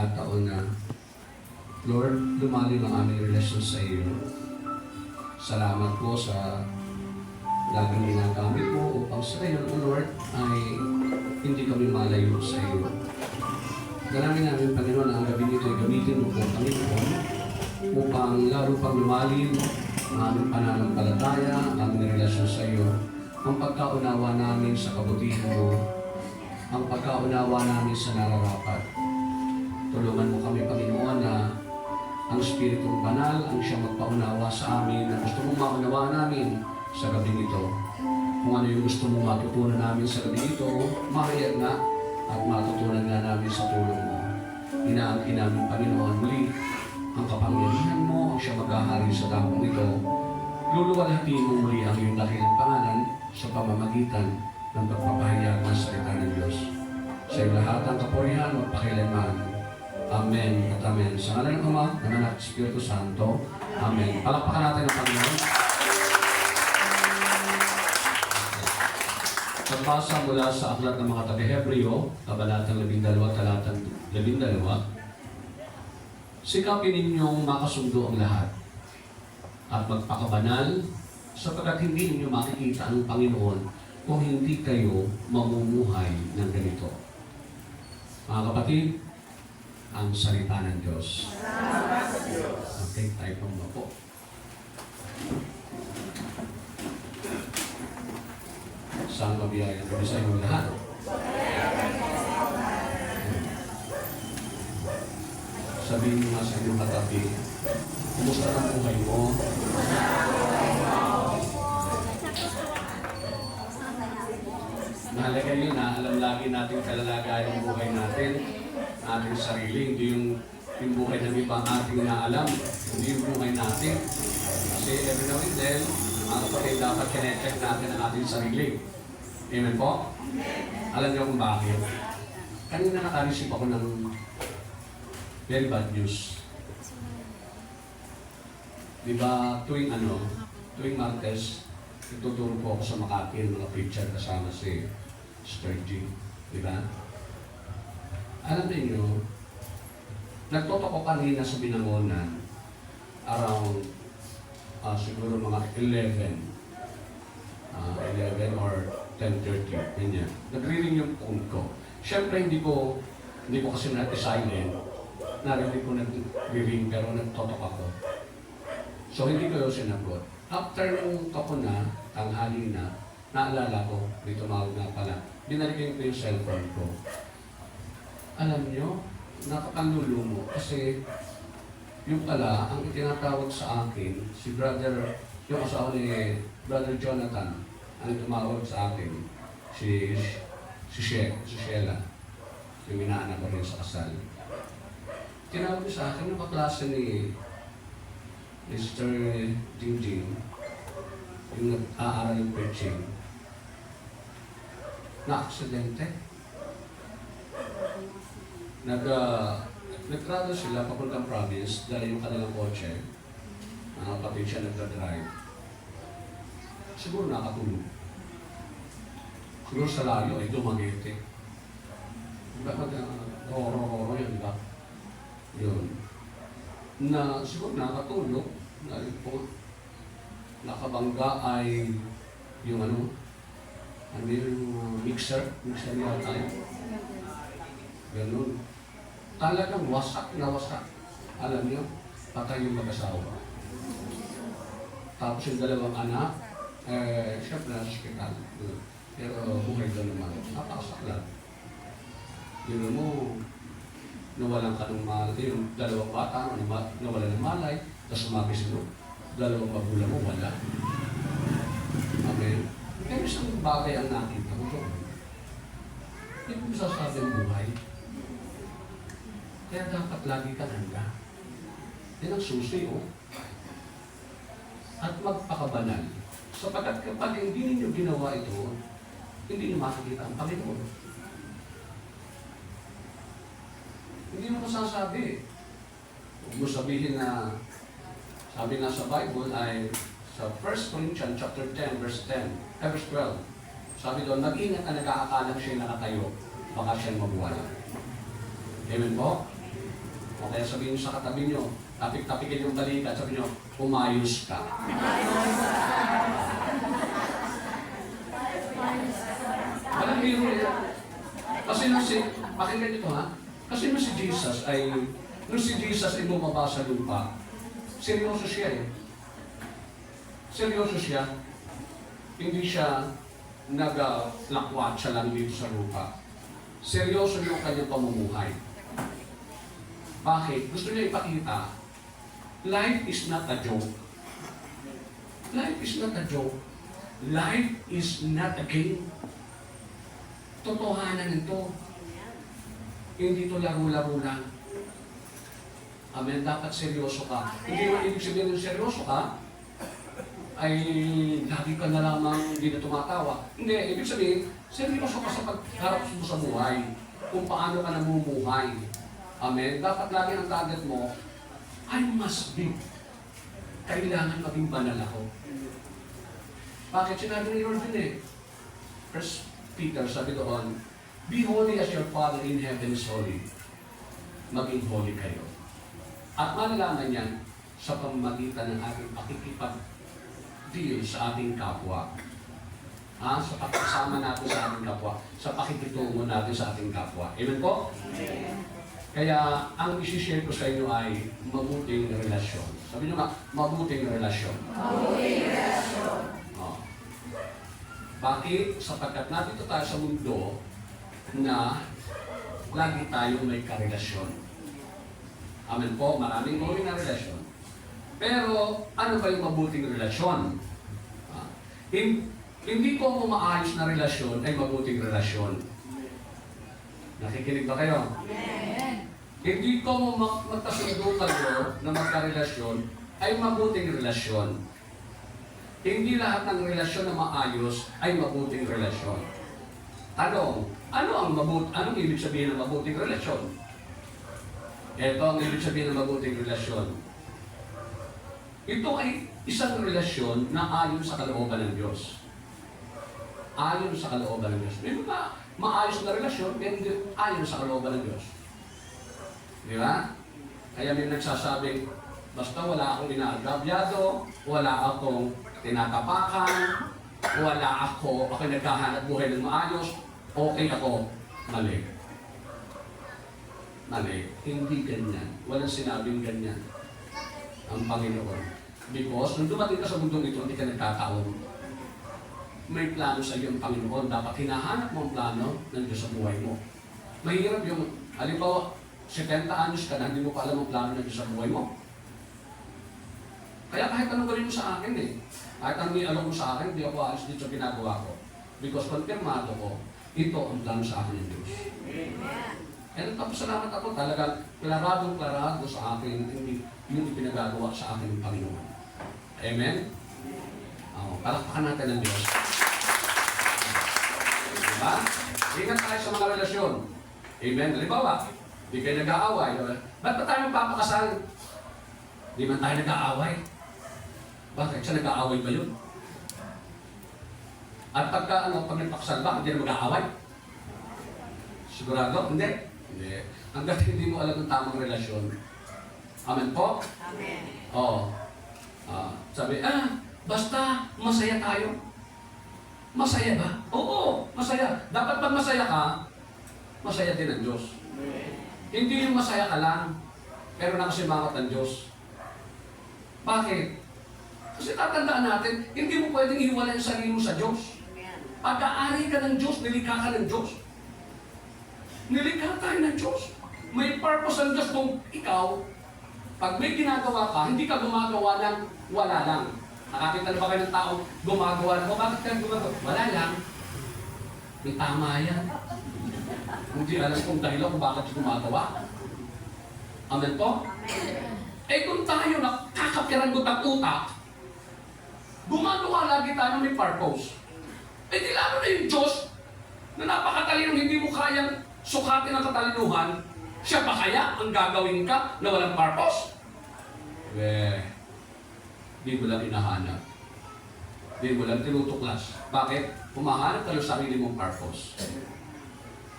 pagkakataon na, Lord, lumalim ang aming relasyon sa iyo. Salamat po sa laging ginagamit mo upang sa ngayon, O Lord, ay hindi kami malayo sa iyo. Dalangin namin, Panginoon, na ang gabi nito ay gamitin mo po, Panginoon, upang lalo pang lumalim ang aming pananampalataya, ang aming relasyon sa iyo, ang pagkaunawa namin sa kabutihan mo, ang pagkaunawa namin sa nararapat. Tulungan mo kami, Panginoon, na ang Espiritong Banal ang siyang magpaunawa sa amin na gusto mong maunawaan namin sa gabi nito. Kung ano yung gusto mong matutunan namin sa gabi nito, mahayag na at matutunan nga namin sa tulong mo. Inaangkin namin, Panginoon, muli ang kapangyarihan mo ang siyang maghahari sa dakong ito. Luluwalhatiin mo muli ang iyong dakilang pangalan sa pamamagitan ng pagpapahayag ng salita ng Diyos. Sa iyo lahat ang kapurihan magpakilanman. Amen at Amen. Sa ngalan ng Ama, ng Anak, Espiritu Santo. Amen. Palakpakan natin ang Panginoon. Pagbasa mula sa Aklat ng mga Taga-Hebreo, Kabanatang 12, Talatang 12, sikapin ninyong makasundo ang lahat at magpakabanal sapagkat hindi ninyo makikita ang Panginoon kung hindi kayo mamumuhay ng ganito. Mga kapatid, ang salita ng Diyos. Okay, tayo pang po. Saan mabiyaya kami sa inyong lahat? Sabihin mo nga sa inyong katabi, kumusta ang buhay mo? Mahalaga yun na alam lagi natin kalalagayan ng buhay natin, ating sarili, hindi yung buhay ng ibang ating naalam, hindi yung buhay natin. Kasi every now and then, mga kapatid, dapat kine-check natin ang ating sarili. Amen po? Alam niyo kung bakit? Kanina nakareceive ako ng very bad news. Di ba, tuwing Martes, ituturo po ako sa Makati ng mga preacher kasama si Sturgy. Di ba? Alam niyo, nagtoto ko kanina sa Binangonan around siguro mga 11 or 10:30, ganyan. Nag-ring yung phone ko. Siyempre, hindi ko kasi silent. Narinig ko nag-ring pero nagtotok ako. So, hindi ko yung sinagot. After nung kapo na, tanghali na, naalala ko, may tumawag na pala, binalikin ko yung cellphone ko. Alam nyo, nakapanlulumo kasi yung pala, ang itinatawag sa akin, si brother, yung asawa ni Brother Jonathan, ang tumawag sa akin, si Sheila, yung inaanak ko rin sa kasal. Tinawag sa akin yung kaklase ni Mr. Jingjing, yung nag-aaral ng preaching, na-aksidente. Nagtrado sila papuntang province dahil yung kanilang kotse, kapit siya nagdadrive. Siguro nakatulog. Siguro sa layo ay dumagete. Diba roro yun, diba? Yun. Na siguro nakatulog, dahil po nakabangga ay yung yung mixer niya tayo. Ganun. Talagang wasak na wasak. Alam niyo, patay yung mag-asawa. Tapos yung dalawang anak, siyempre nasa hospital. Pero buhay doon naman. Napakasaklan. Yun mo, nawalan ka ng malay. Yung dalawang bata, nawalan ng malay. Tapos umabis mo, dalawang magulang mo, wala. Amen. Kaya isang bagay ang nakita ko doon. Hindi ko masasabi ang buhay. Kaya dapat lagi ka handa. Yan ang susi, At magpakabanal. Sapagkat kapag hindi ninyo ginawa ito, hindi nyo makikita ang Panginoon. Hindi mo masasabi. Huwag mo sabihin na, sabi nga sa Bible ay, sa 1 Corinthians chapter 10, verse 12, sabi doon, mag-ingat na nag-aakalang siya nakatayo, baka siya mabuwala. Amen po? O kaya sabihin nyo sa katabi nyo, tapik-tapikin yung balikat, sabi nyo, umayos ka. Walang biro yan. Kasi pakinggan nyo ha, kasi nung si Jesus ay bumaba sa lupa, seryoso siya eh. Seryoso siya. Hindi siya naglakwat siya lang dito sa lupa. Seryoso yung kanyang pamumuhay. Bakit? Gusto niya ipakita, life is not a joke. Life is not a joke. Life is not a game. Totohanan ito. Hindi ito laro-laro lang. Amen. Dapat seryoso ka. Hindi mo ibig sabihin ng seryoso ka, ay lagi ka na lamang hindi na tumatawa. Hindi, ibig sabihin, seryoso ka sa pagharap mo sa buhay. Kung paano ka namumuhay. Amen. Dapat lagi ang target mo, I must be. Kailangan maging banal ako. Bakit? Sinabi ni Lord din eh. First Peter, sabi doon, be holy as your Father in heaven is holy. Maging holy kayo. At malalaman yan sa pamamagitan ng ating pakikipag-deal sa ating kapwa. Sa pakisama natin sa ating kapwa. Sa pakikitungo natin sa ating kapwa. Amen po? Amen. Kaya ang isi-share ko sa inyo ay mabuting relasyon. Sabi nyo nga, mabuting relasyon. Mabuting relasyon. Bakit? Sapagkat nandito tayo sa mundo na lagi tayong may karelasyon. Amen po, maraming mabuting na relasyon. Pero ano ba yung mabuting relasyon? Hindi ko mo maayos na relasyon ay mabuting relasyon. Nakikinig ba kayo? Amen. Hindi ko mo magkasundo kayo na magkarelasyon ay mabuting relasyon. Hindi lahat ng relasyon na maayos ay mabuting relasyon. Tanong, anong ibig sabihin ng mabuting relasyon? Ito ang ibig sabihin ng mabuting relasyon. Ito ay isang relasyon na ayon sa kalooban ng Diyos. Ayon sa kalooban ng Diyos. May mga maayos na relasyon, pero hindi ayon sa kalooban ng Diyos. Di ba? Kaya may nagsasabing, basta wala akong inaagabyado, wala akong tinatapakan, ako naghahanap buhay ng maayos, okay ako, mali. Mali. Hindi ganyan. Walang sinabing ganyan ang Panginoon. Because, nung dumating ka sa mundong ito, hindi ka nagkataon. May plano sa iyo ang Panginoon. Dapat hinahanap mo ang plano ng Diyos sa buhay mo. Mahirap yung, halimbawa, 70 anyos ka na, hindi mo pa alam ang plano ng Diyos sa buhay mo. Kaya kahit anong gawin mo sa akin eh. Kahit anong ialam mo sa akin, hindi ako alis dito sa ginagawa ko. Because konfirmado ko, ito ang plano sa akin ng Diyos. Amen. Kaya nagpapasalamat ako talagang klarado sa akin yung ipinagagawa sa akin ng Panginoon. Amen? Palakpakan natin ng Diyos. Diba? Ingat tayo sa mga relasyon. Amen? Halimbawa, di kayo nag-aaway. Ba't ba tayo magpapakasal? Di man tayo nag-aaway. Bakit? Siya nag-aaway ba yun? At pag nagpakasal ba, hindi na mag-aaway? Sigurado? Hindi. Hindi. Hanggang hindi mo alam ang tamang relasyon. Amen po? Amen. Oo. Sabi, basta masaya tayo. Masaya ba? Oo, masaya. Dapat pag masaya ka, masaya din ang Diyos. Hindi yung masaya ka lang, pero nakasimangat ang Diyos. Bakit? Kasi tatandaan natin, hindi mo pwedeng ihiwalay ang sarili mo sa Diyos. Pag-aari ka ng Diyos, nilikha ka ng Diyos. Nilikha tayo ng Diyos. May purpose ang Diyos kung ikaw, pag may ginagawa ka, hindi ka gumagawa ng wala lang. Nakakita na ba kayo ng tao gumagawa ng, bakit ka gumagawa? Wala lang. May tama yan. Hindi alam kung dahilan kung bakit gumagawa. Amen po? Amen. Kung tayo nakakapiranggot ang utak, gumagawa lagi tayo may purpose. Di lalo na yung Diyos na napakatalinong hindi mo kayang sukatin ang katalinuhan, siya pa kaya ang gagawin ka na walang purpose? Di mo lang hinahanap. Di mo lang tinutuklas. Bakit? Humahanap ka ng sarili mong purpose.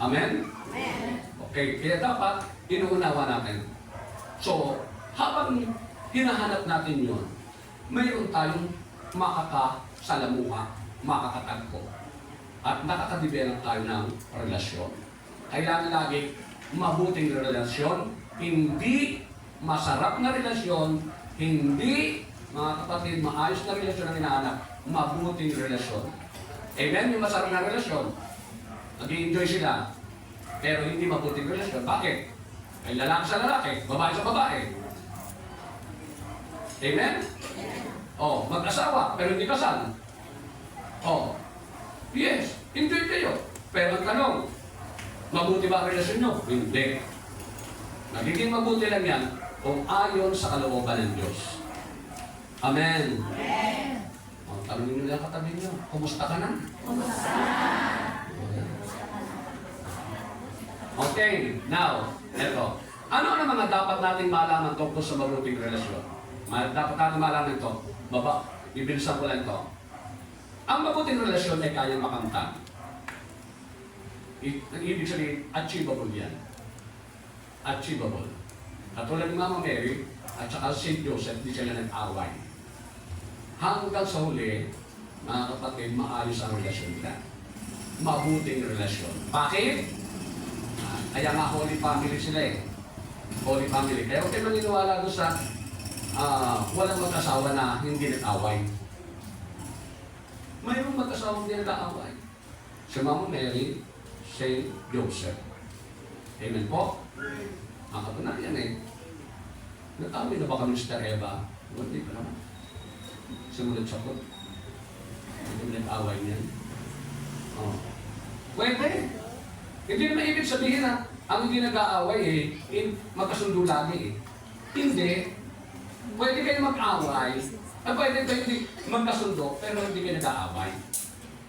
Amen? Amen. Okay, kaya dapat inuunawa natin. So, habang hinahanap natin yun, mayroon tayong makakasalamuha, makakatagpo, at nakakadevelop tayo ng relasyon. Kailangan lagi mabuting relasyon, hindi masarap na relasyon, hindi, mga kapatid, maayos na relasyon ang hinahanap, mabuting relasyon. Amen? Yung masarap na relasyon, nag-i-enjoy sila, pero hindi mabuting relasyon. Bakit? Ay lalaki sa lalaki, babae sa babae. Amen? Oh, mag-asawa, pero hindi kasal. Oh, yes, enjoy kayo. Pero ang tanong, mabuti ba ang relasyon nyo? Hindi. Nagiging mabuti lang yan kung ayon sa kalooban ng Diyos. Amen. Amen. Oh, tanongin nyo lang katabi nyo, kumusta ka na? Kumusta na? Okay, now, eto. Ano ang mga dapat nating malaman tungkol sa mabuting relasyon? Dapat natin malaman ito. Bibilisan ko lang ito. Ang mabuting relasyon ay kayang makamtan. Ibig sabihin, achievable yan. Achievable. Katulad ni Mama Mary at saka St. Joseph, di sila nag-away. Hanggang sa huli, mga kapatid, maayos ang relasyon nila. Mabuting relasyon. Bakit? Kaya nga Holy Family sila eh. Holy Family. Kaya huwag kayo maniniwala doon sa walang mag-asawa na hindi nag-away. Mayroong mag-asawa hindi nag-away. Si Mama Mary, St. Joseph. Amen po? Ang katunayan eh. Nag-away na ba kami Mr. Eva? Hindi pa naman. Simulat sa kot. Hindi nag-away niyan. Oh. Pwede. Hindi naman ibig sabihin na ang hindi nag-aaway magkasundo lagi eh. Hindi. Pwede kayo mag-away. Pwede kayo magkasundo, pero hindi kayo nag-aaway.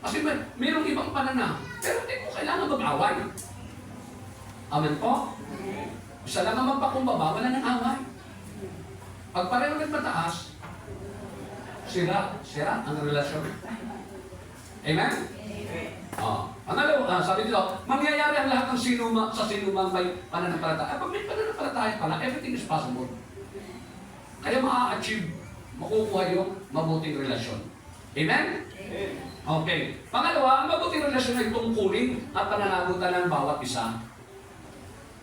Kasi mayroong ibang pananaw, pero hindi ko kailangan mag-away. Amen po? Isa lang ang magpakumbaba, wala nang away. Pag pareho nagmataas, sira ang relasyon. Amen? Sabi dito, mangyayari ang lahat ng sa sinumang may pananampalataya. Pag may pananampalataya pala, everything is possible. Kaya ma-achieve, makukuha yung mabuting relasyon. Amen? Okay. Pangalawa, ang mabuting relasyon ay tungkulin at pananagutan ng bawat isa.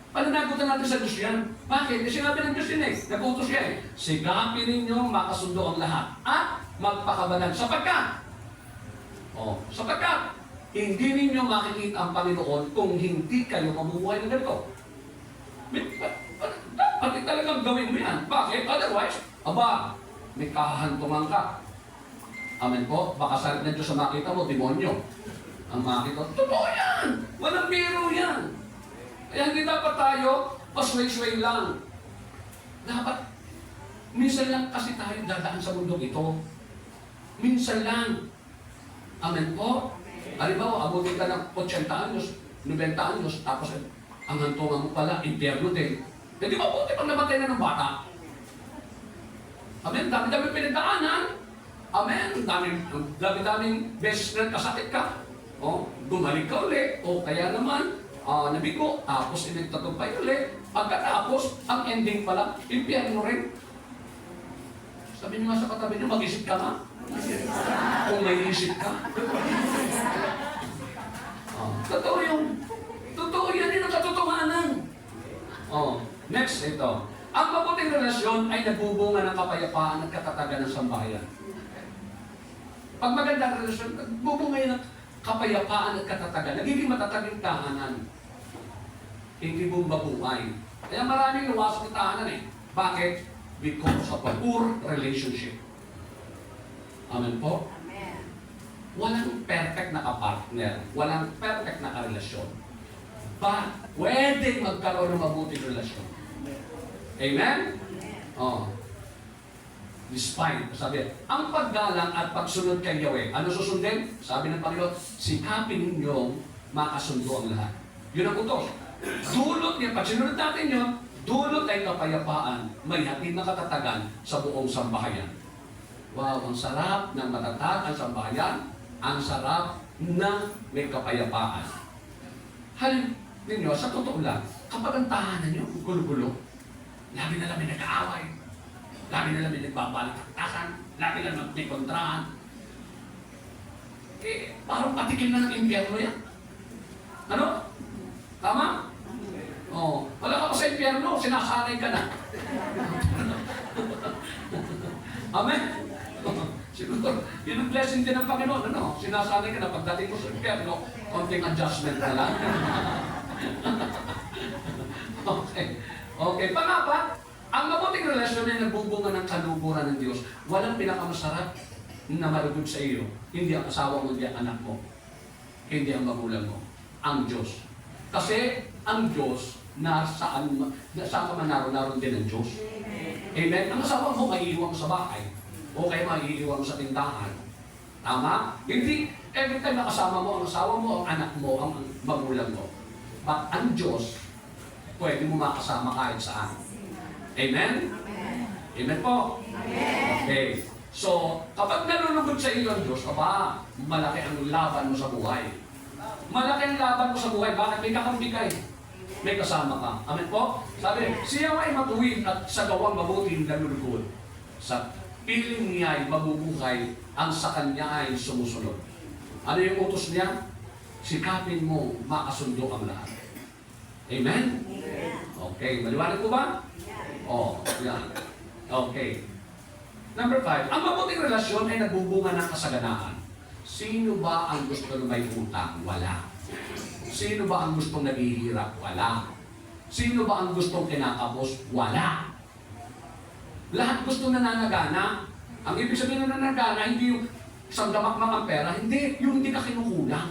Pananagutan natin sa Diyos yan. Bakit? Sinabi ng Diyos yun eh. Nag-utos siya eh. Sigapin ninyong makasundo ang lahat at magpakabalan sapagkat hindi ninyo makikita ang Panginoon kung hindi kayo mabubuhay ng ganito. Dapat talagang gawin mo yan. Bakit? Otherwise, may kahantungan ka. Amen po? Baka salit ng Diyos sa makita mo, demonyo. Ang makita, totoo yan! Walang biro yan! Kaya hindi dapat tayo pasway-sway lang. Dapat, minsan lang kasi tayo dadaan sa mundong ito. Minsan lang. Amen po? Halimbawa, abutin ka ng 80 anyos, 90 anyos, tapos ang hantungan mo pala, impyerno din. Hindi mabuti pag namatay na ng bata. Amen? Dami-dami pinagdaanan. Amen? Dami-daming beses na kasakit ka. Bumalik ka ulit. Kaya naman, nabigo, tapos inagtatumpay ulit. Pagkatapos, ang ending pala, impyerno rin. Sabi niyo nga sa katabi niyo, mag-isip ka nga. Kung may isip ka. Totoo yun. Totoo yan yun ang katotohanan. Next, ito. Ang mabuting relasyon ay nagbubunga ng kapayapaan at katatagan ng sambahayan. Pag magandang relasyon, nagbubunga yan ng kapayapaan at katatagan. Nagiging matatag yung tahanan. Hindi bumbabuhay. Kaya maraming luwasok ng tahanan eh. Bakit? Because of a poor relationship. Amen po? Amen. Walang perfect na kapartner. Walang perfect na karelasyon. But, pwedeng magkaroon ng mabuting relasyon. Amen? Despite, sabi, ang paggalang at pagsunod kay Yahweh, ano susundin? Sabi ng Panginoon, sikapin ninyong makasundo ang lahat. Yun ang utos. Dulot niya, pag sinunod natin yun, dulot ay kapayapaan, may hatid na katatagan sa buong sambahayan. Wow, ang sarap ng matatag ang sambahayan, ang sarap na may kapayapaan. Halin ninyo, sa totoo lang, kapag ang tahanan nyo, gulo-gulo, Lagi na lang may nag-aaway. Lagi na lang may nagbabalik-taktakan. Lagi na lang may kontrahan. Eh, parang patikin na ng impyerno yan. Ano? Tama? Oo. Wala ka pa sa impyerno, sinasanay ka na. Amen? Siguro, yun ang blessing din ng Panginoon. Ano? Sinasanay ka na pagdating mo sa impyerno, konting adjustment na lang. Okay. Okay. Pangapat, ang mabuting relasyon ay nagbubunga ng kaluburan ng Diyos. Walang pinakamasarap na malugod sa iyo. Hindi ang asawa mo, hindi ang anak mo. Hindi ang magulang mo. Ang Diyos. Kasi ang Diyos, saan ka man naroon din ang Diyos. Amen? Ang asawa mo, maiiwan sa bahay. O kaya maiiwan sa tindahan. Tama? Hindi, every time nakasama mo, ang asawa mo, ang anak mo, ang magulang mo. But ang Diyos, pwede mo makasama kahit saan. Amen? Amen po? Okay. So, kapag nalulugod sa iyo ang Diyos, malaki ang laban mo sa buhay. Malaki ang laban mo sa buhay. Bakit? May kakambigay. May kasama ka. Amen po? Sabi, siya ay matuwid at sa gawang mabuting nalulugod. Sa piling niya ay mabubuhay, ang sa kanya ay sumusunod. Ano yung utos niya? Sikapin mo, makasundo ang lahat. Amen? Okay. Maliwanag po ba? Oh, yan. Okay. Number 5, ang mabuting relasyon ay nagbubunga ng kasaganaan. Sino ba ang gusto na may utang? Wala. Sino ba ang gustong naghihirap? Wala. Sino ba ang gustong kinakapos? Wala. Lahat gusto nananagana. Ang ibig sabihin ng nananagana, hindi yung isang damakmak ang pera, hindi, yung hindi ka kinukulang.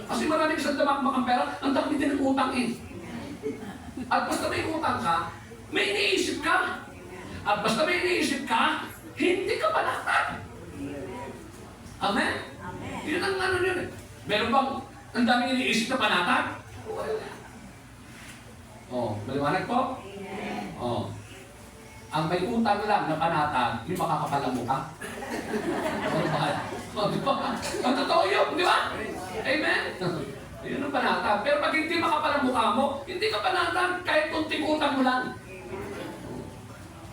Kasi maraming isang damakmak ang pera, ang dami din ng utang eh. At basta may utang ka, may iniisip ka. At basta may iniisip ka, hindi ka panatag. Amen? Amen. Yun ang ano yun eh. Meron bang ang daming iniisip na panatag? Wala. Oh, maliwanag po? Amen. Oh. Ang may utang lang na panatag, yung makakapalang mukha. Ano ba? Oh, di ba? Ang totoo yun, di ba? Amen? Yun ang panatag. Pero pag hindi makapalang mukha mo, hindi ka panatag kahit kunting utang mo lang.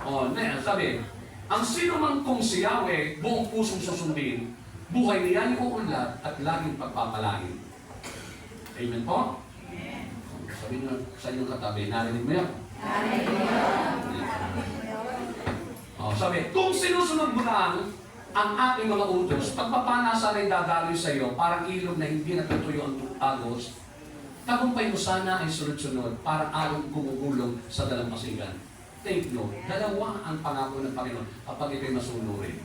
Oh, sabi, ang sino man kung si Yahweh, buong pusong susundin, buhay niya ay uunlad at laging pagpapalain. Amen po? Amen. Sabi nyo sa inyong katabi, narinig mo yan? Narinig mo yan. Oh, sabi, kung sinusunod mo lang ang ating mga utos, pagpapanasan ay dadaloy sa iyo, parang ilog na hindi natutuyo ang agos, tagumpay mo sana ay sunod-sunod, parang along gumugulong sa dalampasigan. Take note, dalawa ang pangako ng Panginoon kapag ito'y masunurin.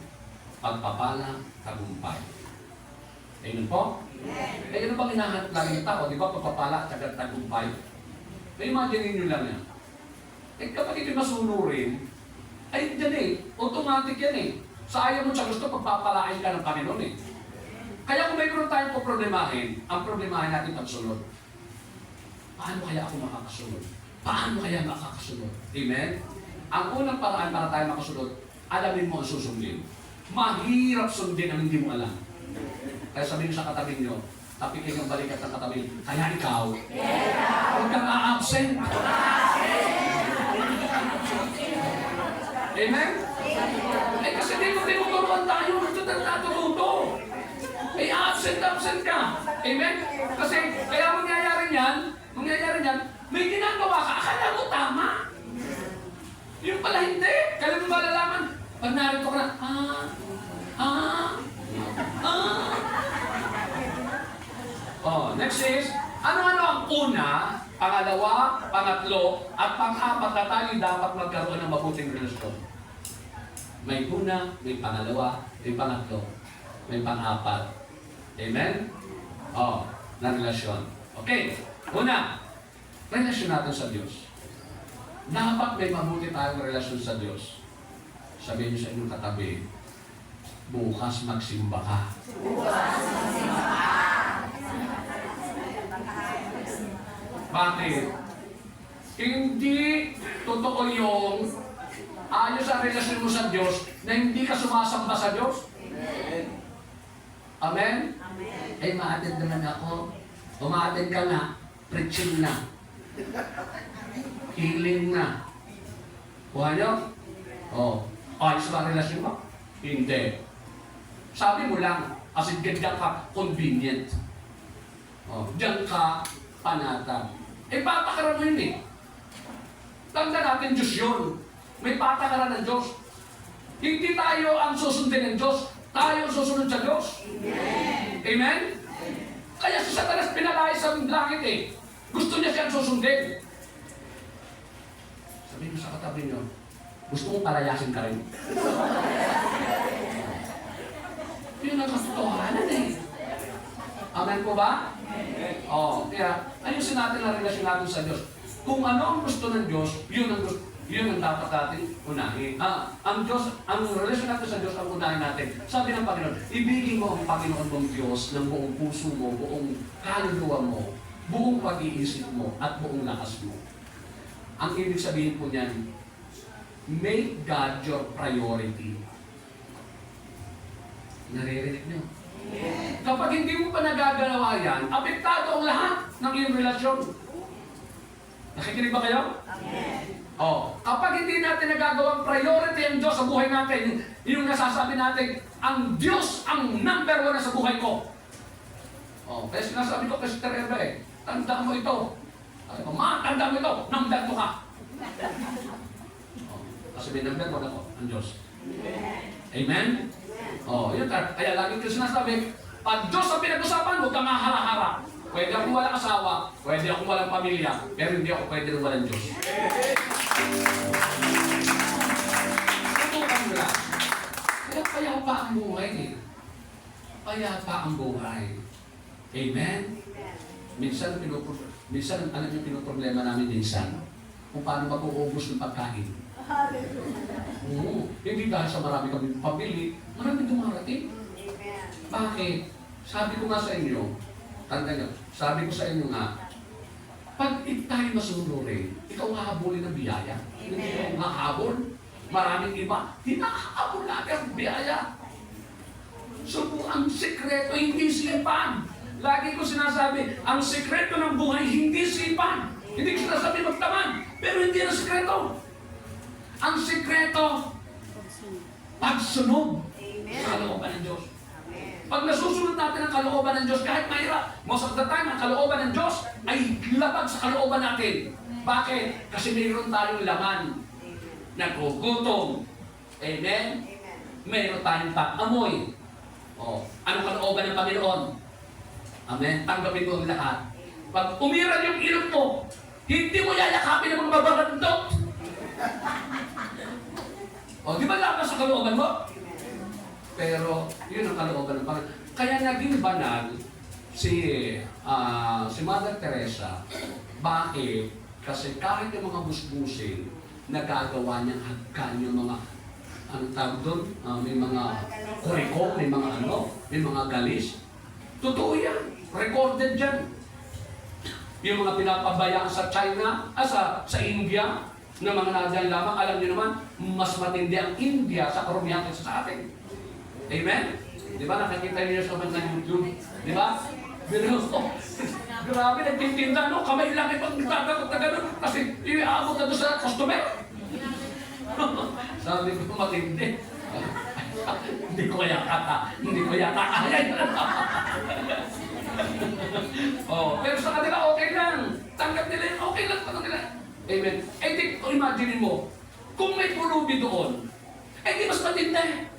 Pagpapala, tagumpay. Amen po? Eh, ano bang hinahanap lagi ng tao? Di ba, pagpapala at tagumpay? Imagine nyo lang yan. Eh, kapag ito'y masunurin, ay dyan eh, automatic yan eh. Sa ayaw mo siya gusto, pagpapalain ka ng Panginoon eh. Kaya kung mayroon tayong problemahin, ang problemahin natin pagsunod. Paano kaya ako makakasunod? Paano kaya makakasunod? Amen? Ang unang paraan para tayo makasunod, alamin mo ang susundin. Mahirap sundin ang hindi mo alam. Kaya sabihin sa katabi nyo, tapikin ang balikat ng katabi, kaya ikaw, huwag kang a-absent. Amen? Eh kasi dito tinuturuan tayo, ito na natututo. Eh absent ka. Amen? Kasi kaya mangyayari yan, may ginagawa ka, akala mo tama. Yung pala hindi. Kaya mo malalaman, pag narito ka na, Oh, next is, ano-ano ang una, pangalawa, pangatlo, at pang-apat na tayo dapat magkaroon ng mabuting relasyon. May una, may pangalawa, may pangatlo, may pang-apat. Amen? Oh, na relasyon. Okay, una, relasyon natin sa Diyos. Dapat may mabuti tayong relasyon sa Diyos. Sabihin niyo sa inyong katabi, bukas magsimba ka. Bukas magsimba ka. Bakit? Hindi totoo yung ayos ang relasyon mo sa Diyos na hindi ka sumasamba sa Diyos. Amen? Amen. Eh, ma-attend naman ako. Ma-attend ka na. Preaching na. Healing na. Kuha nyo? Oh. Ayos ba ang relasyon mo? Hindi. Sabi mo lang, kasi ganyan ka convenient. Oh, diyan ka panatag. Eh, patakaran mo yun eh. Tanda natin, Diyos yun. May patakaran ng Diyos. Hindi tayo ang susundin ng Diyos. Tayo ang susunod sa Diyos. Amen? Amen? Kaya si Satanas pinalay sa langit eh. Gusto niya siyang susundin. Sabihin mo sa katabi niyo, gusto mong palayasin ka rin. Yun ang katotohanan eh. Amen po ba? Oo. Kaya, ayusin natin ang relasyon natin sa Diyos. Kung ano ang gusto ng Diyos, yun ang dapat natin unahin. Ang Diyos, ang relasyon natin sa Diyos ang unahin natin. Sabi ng Panginoon, ibigin mo ang Panginoon mong Diyos ng buong puso mo, buong kaluluwa mo, buong pag-iisip mo, at buong lakas mo. Ang ibig sabihin po niyan, make God your priority. Naririnig niyo? Kapag hindi mo pa nagagalawa yan, apektado ang lahat ng iyong relasyon. Nakikinig ba kayo? Amen. Kapag hindi natin nagagawang priority ang Diyos sa buhay natin, yung nasasabi natin, ang Diyos ang number 1 na sa buhay ko. Kaya sinasabi ko kay Sister Eva tandaan mo ito. Tandaan mo ito, number 2 ka. Kasi may number 1 ako, ang Diyos. Amen? Yun kaya lagi ko sinasabi, pag Diyos ang pinag-usapan, huwag kang mahara-hara. Pwede akong walang asawa, pwede akong walang pamilya, pero hindi ako pwede rin walang Diyos. Tutukan mo lang. Kaya payapa ang buhay eh. Payapa ang buhay. Amen? Minsan, alam niyo, pinoproblema namin minsan kung paano mag-uubos ng pagkain. Hindi dahil sa marami kami pamili, maraming dumarating. Bakit? Sabi ko nga sa inyo, tanda nyo, sabi ko sa inyo nga, pag tayo masunurin, ikaw hahabulin ng biyaya. Hindi ikaw hahabol. Maraming iba, hinahabol natin ang biyaya. So ang sikreto hindi sipan. Lagi ko sinasabi, ang sikreto ng buhay hindi sipan. Hindi ko sinasabi magtaman, pero hindi ang sikreto. Ang sikreto, pagsunod sa kalooban ng Diyos. Pag nasusunod natin ang kalooban ng Diyos, kahit mahirap, most of the time, ang kalooban ng Diyos ay labag sa kalooban natin. Bakit? Kasi mayroon tayong laman. Nagugutom. Amen? Mayroon tayong pag-amoy. Ano kalooban ng Panginoon? Amen? Tanggapin mo ang lahat. Pag umiral yung ilong mo, hindi mo yayakapin ng mga babagandok. Di ba lakas sa kalooban mo? Pero, yun ang kalooban ng Panginoon. Kaya naging banal si Mother Teresa. Bakit? Kasi kahit yung mga busbusin, nagagawa niyang hagkan yung mga, anong tawag doon? May mga kuriko, may mga galis. Totoo yan. Recorded dyan. Yung mga pinapabayaan sa China, sa India, na mga nadyan lamang, alam niyo naman, mas matindi ang India sa karumihan kaysa sa atin. Amen? Di ba? Nakakita niyo sa mga YouTube? Di ba? Pero, grabe, nagtitinda, no? Kamay lang ipag nagtatagot na gano'n kasi iaabot na doon sa customer. Sabi ko, matindi. Hindi ko yata kaya. Pero sa kanila, okay lang. Tanggap nila yun, okay lang sa kanila. Amen. Imagine mo, kung may pulubi doon, di mas matindi.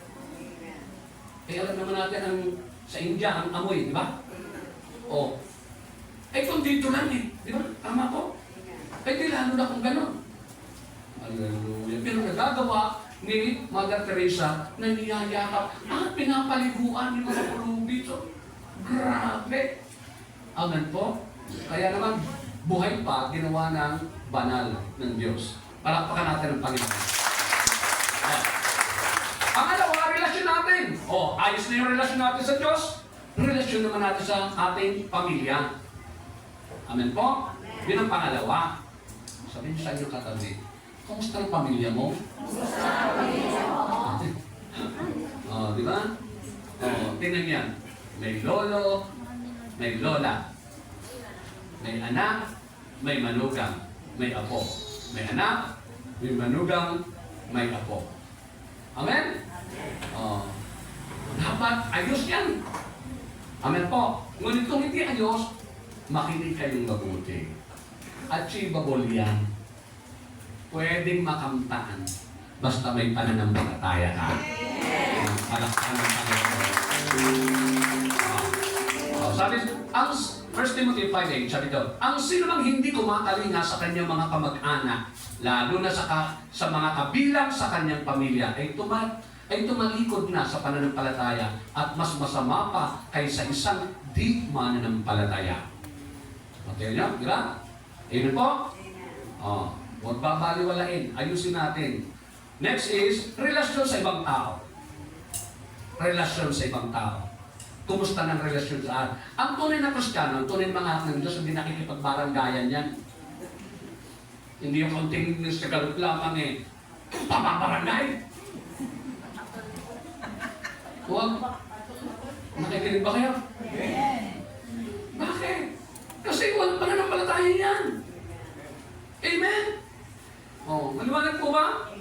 Alam naman natin ang sa India, ang amoy, di ba? Kung dito lang di ba? Tama ko? Di lalo na kung gano'n. Hallelujah. Pero nagagawa ni Mother Teresa na niyayakap at pinapaliguan ni mga pulubi. So, grabe. Amen po. Kaya naman, buhay pa, ginawa ng banal ng Diyos. Palakpakan natin ang Panginoon. Pangalawa, relasyon natin. Ayos na yung relasyon natin sa Diyos. Relasyon naman natin sa ating pamilya. Amen po? Yun ang pangalawa. Sabihin sa inyo katabi, kumusta ang pamilya mo? Di ba? Tingnan yan. May lolo, may lola. May anak, may manugang, may apo. May anak, May manugang, may apo. Amen? Oh. Dapat ayos yan. Amen po. Ngunit kung hindi ayos, makinig kayong mabuti. Achievable yan. Pwedeng makamtaan. Basta may pananampalataya ka. Palakpan ng Panginoon. Sabi, ang 1 Timothy 5:8, sabi ito, ang sino mang hindi kumakalinga sa kanyang mga kamag-anak, lalo na sa mga kabilang sa kanyang pamilya, ay tumalikod na sa pananampalataya at mas masama pa kaysa isang di mananampalataya. Okay niyo? Di ba? Amen po? Huwag babaliwalain. Ayusin natin. Next is, relasyon sa ibang tao. Relasyon sa ibang tao. Kumusta ng relasyon sa atin? Ang tunay na Kristiyano, ang tunay na mga anak ng Diyos, hindi nakikipagbaranggayan yan. Hindi yung kaunting sa galut lamang papabarangay. Huwag. Nakikinig ba kayo? Bakit? Kasi walang pananampalataya yan. Amen? Maliwanag po ba?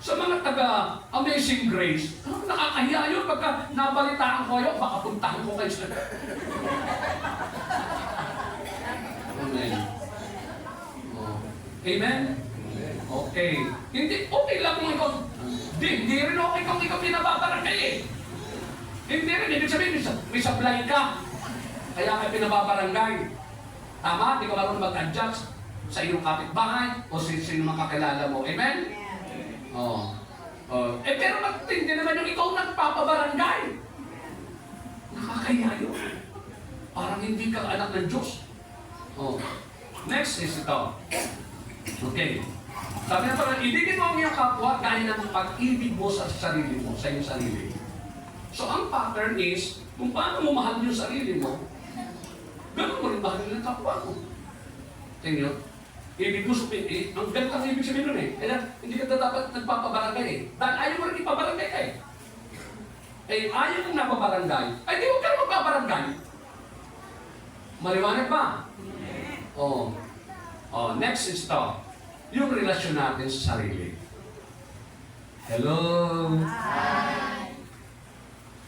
Sa mga taga-Amazing Grace, nakakahiya yun pagka nabalitaan ko yun, baka puntahan ko kayo sa... Amen. Amen? Okay. Hindi, okay lang kung ikaw... Hindi rin okay kung ikaw pinababarangay eh. Hindi rin, ibig sabihin, may supply ka. Kaya may pinababarangay. Tama, di ka marunong mag-adjust sa iyong kapitbahay o sino makakilala mo. Amen? Pero magtindi naman yung ikaw nagpapabarangay. Nakakaya yun. Parang hindi ka anak ng Diyos. Next is ito. Okay. Sabi na parang, ibigin mo ang iyong kapwa gaya ng pag-ibig mo sa sarili mo, sa iyong sarili. So ang pattern is, kung paano mo mahal yung sarili mo, gano'n mo rin mahal yung kapwa mo. Tingnan. Ibig mo sabihin, ang ganito ang ibig sabihin nun Kaya hindi ka dapat nagpapabarangay Dahil ayaw mo rin ipabarangay ka ayaw mong napabarangay, ay di huwag ka rin magpabarangay. Maliwanag ba? Next is ito. Yung relasyon natin sa sarili. Hello? Hi!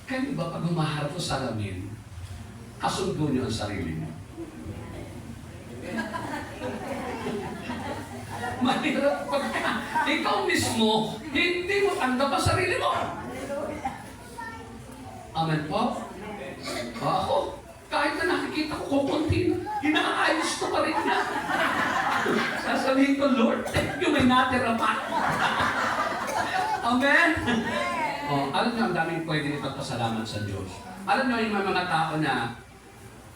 Kayo ba pag humaharap sa salamin, kasundo niyo ang sarili niyo? Mahirap pagka ikaw mismo, hindi mo tanggap ang sarili mo. Amen po? Ako, kahit na nakikita ko kukunti na, inaayos ko pa rin na. Sasabihin ko, Lord, thank you, may natira pa. Amen? Alam niyo, ang daming pwede ipagpasalamat sa Diyos. Alam niyo, yung mga tao na,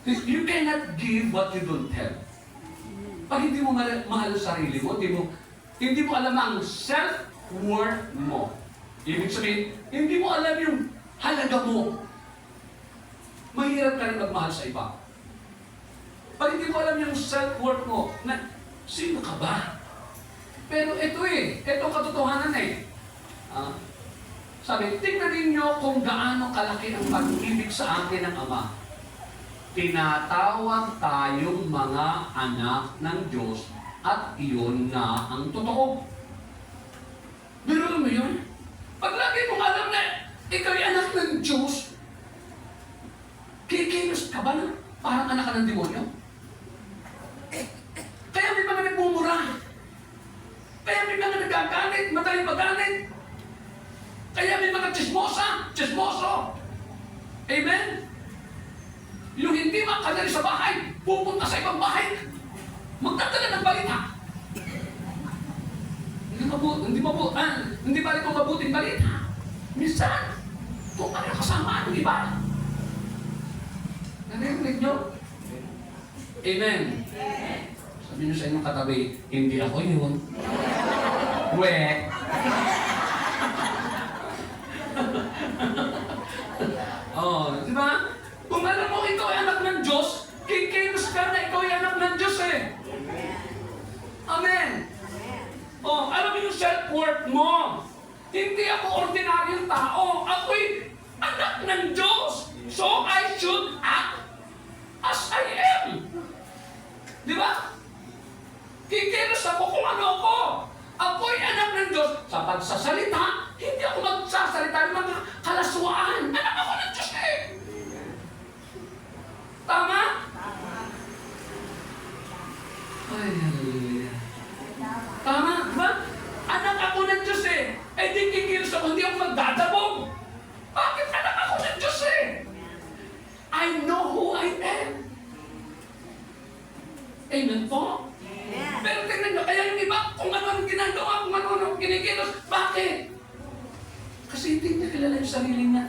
you cannot give what you don't have. Pag hindi mo mahal ang sarili mo, hindi mo alam ang self-worth mo. Ibig sabihin, hindi mo alam yung halaga mo. Mahirap ka rin magmahal sa iba. Pag hindi mo alam yung self-worth mo, na sino ka ba? Pero ito ito katotohanan Sabi, tingnan ninyo kung gaano kalaki ang pag-ibig sa akin ng Ama. Tinatawag tayong mga anak ng Diyos at iyon na ang totoo. Biro mo yun? Pag lagi mong alam na ikaw ay anak ng Diyos, kikilos ka ba na parang anak ka ng demonyo? Kaya may mga nagmumura. Kaya may mga nagagalit, madaling magalit. Kaya may mga chismoso. Amen? Yung hindi makadali sa bahay, pupunta sa ibang bahay, magdadala ng balita. Hindi balik kung mabuting balita. Minsan, kung ano kasama ang iba. Narinig nyo? Amen. Sabi nyo sa inyong katabi, hindi ako yun. Di ba? Kung alam mo ikaw ay anak ng Diyos, kikilos ka na ikaw ay anak ng Diyos Amen. Alam mo yung self-worth mo. Hindi ako ordinaryong tao. Ako'y anak ng Diyos. So I should act as I am. Di ba? Kikilos ako kung ano ako. dapat sa salita, hindi ako magsasalita ng mga kalaswaan. Anak ako ng Diyos eh. Tama? Ay, hallelujah. Tama, ba? Anak ako ng Diyos eh. Eh di kikilos ako, hindi ako magdadabog. Bakit anak ako ng Diyos eh? I know who I am. Amen po? Yes. Pero tingnan nyo, kaya yung iba, kung ano ang ginagawa, kung ano ang kinikilos, bakit? Kasi hindi niya kilala yung sarili niya.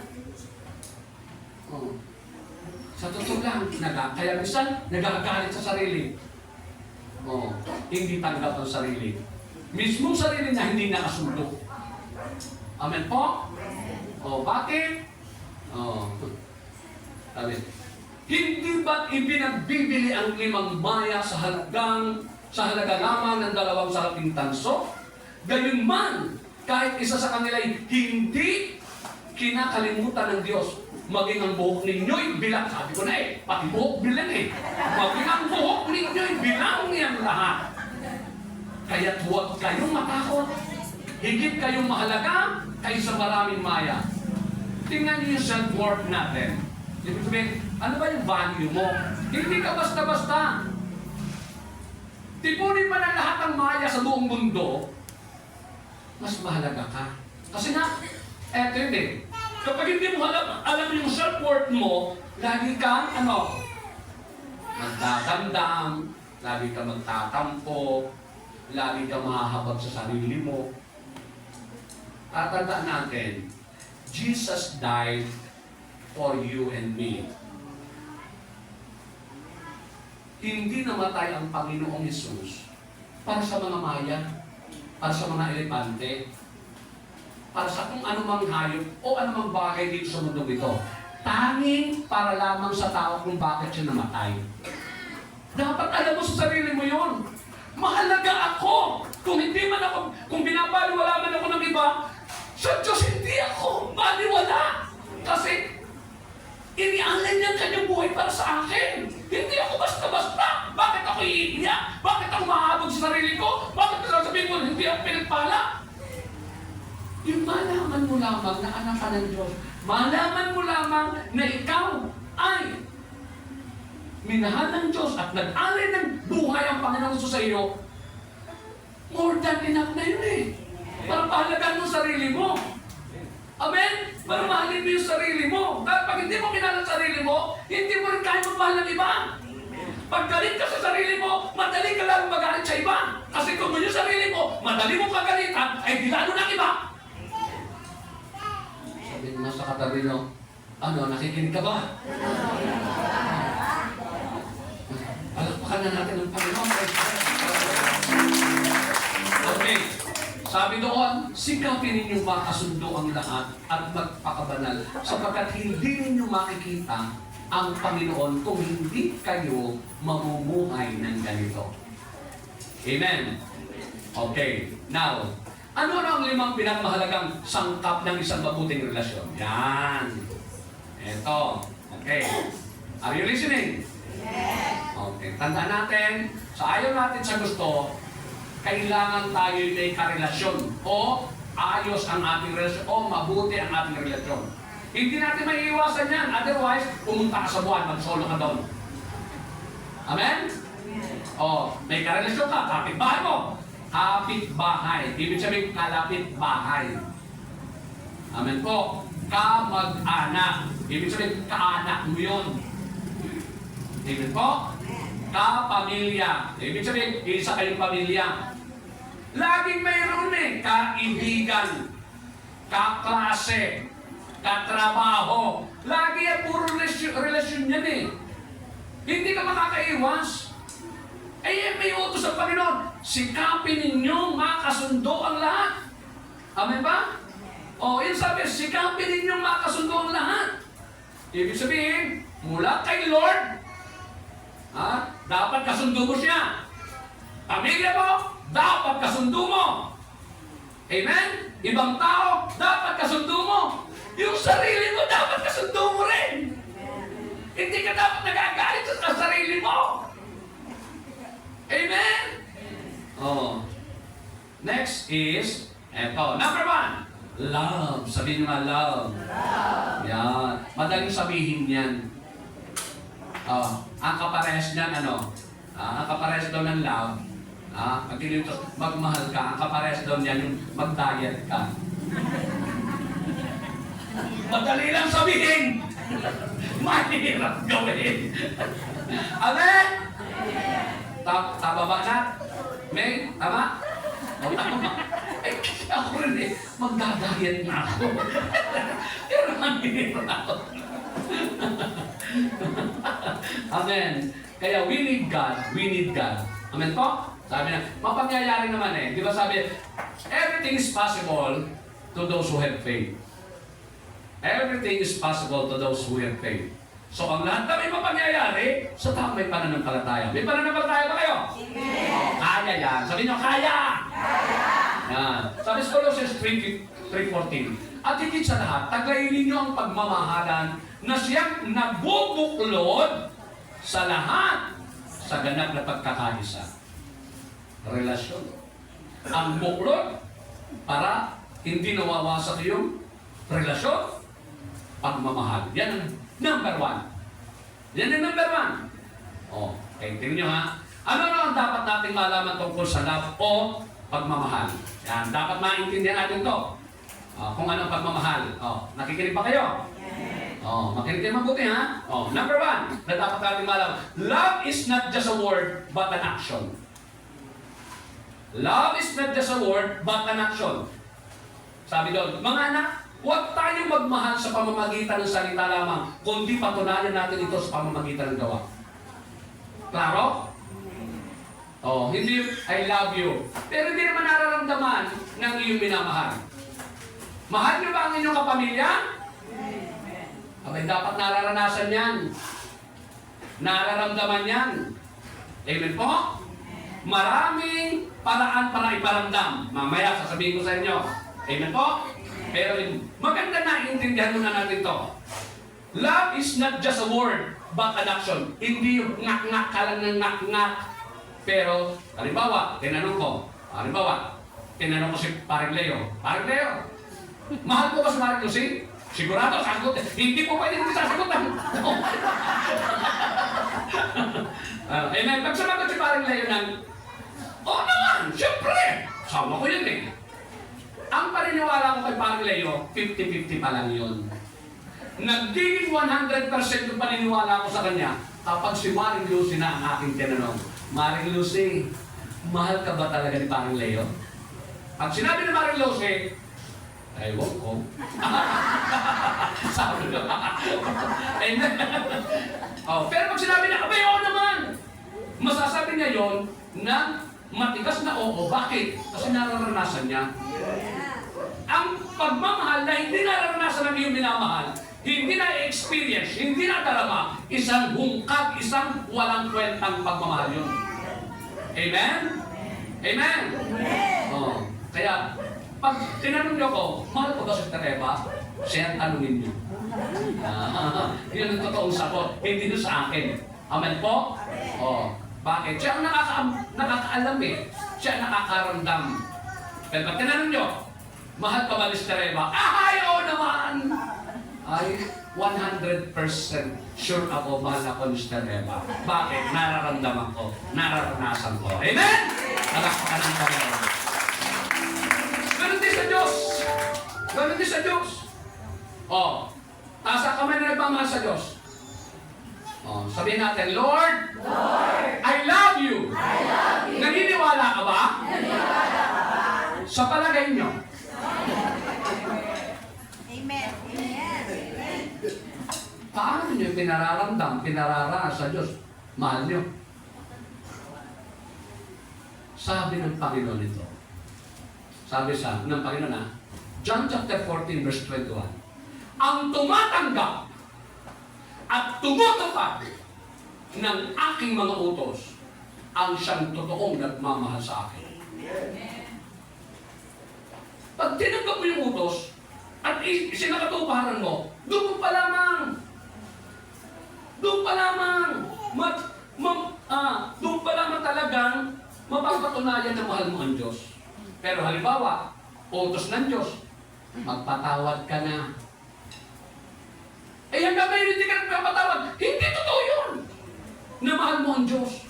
Oh. Sa totoo lang, kaya minsan, nagagalit sa sarili. Oh. Hindi tanggap ang sarili. Mismong sarili niya, hindi nakasundo. Amen po? Oh, bakit? Oh. Sabi, hindi ba't ipinagbibili ang 5 maya sa halaga lamang ng 2 saraping tanso? Gayunman, kahit isa sa kanila'y hindi kinakalimutan ng Diyos, maging ang buhok ninyo'y bilang, sabi ko na eh, pati buhok bilang eh, maging ang buhok ninyo'y bilang niyang lahat. Kaya't huwag kayong matakot, higit kayong mahalaga kaysa maraming maya. Tingnan niyo yung self-worth natin. Ibig sabihin, ano ba yung value mo? Hindi ka basta-basta. Tipunin pa na lahat ng maya sa buong mundo, mas mahalaga ka. Kasi nga, eto yun eh. Kapag hindi mo alam yung self-worth mo, lagi kang, magdadamdam, lagi kang magtatampo, lagi kang mahahabag sa sarili mo. Tatandaan natin, Jesus died for you and me. Hindi namatay ang Panginoong Hesus para sa mga maya, para sa mga elepante, para sa kung anumang hayop o anumang bagay dito sa mundo ito. Tanging para lamang sa tao kung bakit siya namatay. Dapat alam mo sa sarili mo yun. Mahalaga ako. Kung hindi man ako, kung binabaliwala man ako ng iba, sa Diyos hindi ako baliwala. Kasi inialay niya ang kanyang buhay para sa akin. Hindi ako basta-basta. Bakit ako iiyak? Bakit ako mahabag sa sarili ko? Bakit sasabihin ko hindi ako pinagpala? Yung malaman mo lamang na anak ka ng Diyos, malaman mo lamang na ikaw ay minahal ng Diyos at nag-alay ng buhay ang Panginoon sa iyo, more than enough na yun eh. Para pahalagaan mo sarili mo. Amen? Para mahalin mo yung sarili mo. Dahil pag hindi mo minahal ang sarili mo, hindi mo rin kaya magmahal ng iba. Pag galit ka sa sarili mo, madali ka lang magalit sa iba. Kasi kung yung sarili mo, madali mo kagalitan, ay di lalo ng iba. Sabi mo sa katabi nyo, nakikinig ka ba? Palakpakan na natin ang Panginoon. Okay. Sabi doon, sikapin ninyong makasundo ang lahat at magpakabanal sapagkat hindi ninyo makikita ang Panginoon kung hindi kayo mamumuhay ng ganito. Amen? Okay. Now, ano ang 5 pinagmahalagang sangkap ng isang mabuting relasyon? Yan. Ito. Okay. Are you listening? Yes. Okay. Tandaan natin, sa ayaw natin sa gusto, kailangan tayo may karelasyon o ayos ang ating relasyon o mabuti ang ating relasyon. Hindi natin maiiwasan yan. Otherwise, pumunta ka sa buwan, mag-solo ka doon. Amen? O, may karelasyon ka, kapit-bahay mo. Kapit-bahay. Ibig sabihin, kalapit-bahay. Amen po. Kamag-anak. Ibig sabihin, kaanak mo yun. Amen po. Kapamilya. Ibig sabihin, isa kayong pamilya. Laging mayroon kaibigan, kaklase, katrabaho. Lagi yan, puro relasyon yan eh. Hindi ka makakaiwas. May utos ang Panginoon. Sikapin ninyong makasundo ang lahat. Amen ba? Yun sabi, sikapin ninyong makasundo ang lahat. Ibig sabihin, mula kay Lord, dapat kasundo mo siya. Pamilya mo, dapat kasundo mo. Amen? Ibang tao, dapat kasundo mo. Yung sarili mo, dapat kasundo mo rin. Hindi ka dapat nagagalit sa sarili mo. Amen? Next is, Eto, number one, love. Sabihin nga, love. Yan. Madaling sabihin yan. Ang kaparehas niyan, ano? Ang kaparehas daw ng love, pag dito, magmahal ka, ang kaparehas daw niyan yung mag-diet ka. Madali lang sabihin. Mahirap gawin. Amen? Tama ba na? May? Tama? O, tama. Eh, ako rin eh. Magdadayat na ako. Pero mahirap ako. Amen. Kaya we need God. We need God. Amen po? Sabi na, mapangyayari naman eh. Di ba sabi, everything is possible to those who have faith. Everything is possible to those who have faith. So, ang lahat na may mapangyayari, sa tao may pananampalataya. May pananampalataya ba kayo? Amen. Kaya yan. Sabi nyo, kaya! Kaya! Yan. Sabi sa Colossians 3:14, at higit sa lahat, taglayin ninyo ang pagmamahalan na siyang nagbubuklod sa lahat sa ganap na pagkakaisa. Relasyon. Ang buklod para hindi nawawasak yung relasyon, pagmamahal. Yan ang number one. Yan ang number one. Okay, tingnan nyo ha. Ano ang dapat nating malaman tungkol sa love o pagmamahal? Yan, dapat maintindihan natin to. Kung anong pagmamahal. Nakikinig ba kayo? Makinig kayo mabuti ha. Number one, na dapat nating malaman. Love is not just a word, but an action. Love is not just a word, but an action. Sabi doon, mga anak, huwag tayong magmahal sa pamamagitan ng salita lamang, kundi patunayan natin ito sa pamamagitan ng gawa. Klaro? Hindi I love you. Pero hindi naman nararamdaman ng iyong minamahal. Mahal niyo ba ang inyong kapamilya? Abay, dapat nararanasan yan. Nararamdaman yan. Amen po? Maraming paraan para iparamdam. Mamaya sasabihin ko sa inyo. Amen po? Pero maganda na iintindihan muna natin to. Love is not just a word, but an action. Hindi yung ngak-ngak ka lang ng ngak-ngak. Pero, halimbawa, tinanong ko si Paring Leo. Paring Leo, mahal ko ba si Paring Lucy? Sigurado, sagot. Hindi po pwede hindi sasagutan. Amen. Pag sumagot si Paring Leo ng, naman, siyempre, sawa ko yun eh. Ang paniniwala ko kay Paring Leo, 50-50 pa lang yun. Nagiging 100% yung paniniwala ko sa kanya kapag si Maring Lucy na ang aking tinanong. Maring Lucy, mahal ka ba talaga ni Paring Leo? Pag sinabi ni Maring Lucy, ewan ko. Sabi na. Amen. Pero pag sinabi niya, abay, oo naman. Masasabi niya yon na matigas na oo. Bakit? Kasi nararanasan niya. Ang pagmamahal na hindi nararanasan ng iyong minamahal, hindi na-experience, hindi na-darama, isang hungkag, isang walang kwentang pagmamahal yun. Amen? Amen? Kaya, pag tinanong niyo ko, mahal ko ba si Tereba? Siya ang tanungin niyo. Yun ang totoong sagot, hindi nyo sa akin. Amen po? Bakit? Siya ang nakakaalam eh. Siya ang nakakaramdam. Pero pag tinanong niyo, mahal ka ba ni Tereba? Ay, oo naman! Ay, 100% sure ako, mahal ako ni Tereba. Bakit? Nararamdaman ko, nararanasan ko. Amen? Nalakpakan ng Panginoon. Ganun din sa Diyos. Ganun din sa Diyos. Taas ang kamay na nagmamahal sa Diyos. Sabihin natin, Lord, I love you. Naniniwala ka ba? Sa palagay nyo. Amen. Paano nyo pinararamdam, pinararaan sa Diyos? Mahal nyo. Sabi ng Panginoon ito. Sabi ng Panginoon John chapter 14 verse 21. Ang tumatanggap at tumutupad ng aking mga utos ang siyang totoong nagmamahal sa akin. Pag tinanggap mo yung utos at isinakatuparan mo, doon pa lamang. Doon pa lamang. Doon pa lamang talagang mapapatunayan na mahal mo ang Diyos. Pero halimbawa, utos ng Diyos, magpatawad ka na. Eh, hanggang ngayon hindi ka nagpapatawad. Hindi totoo yun. Na mahal mo ang Diyos.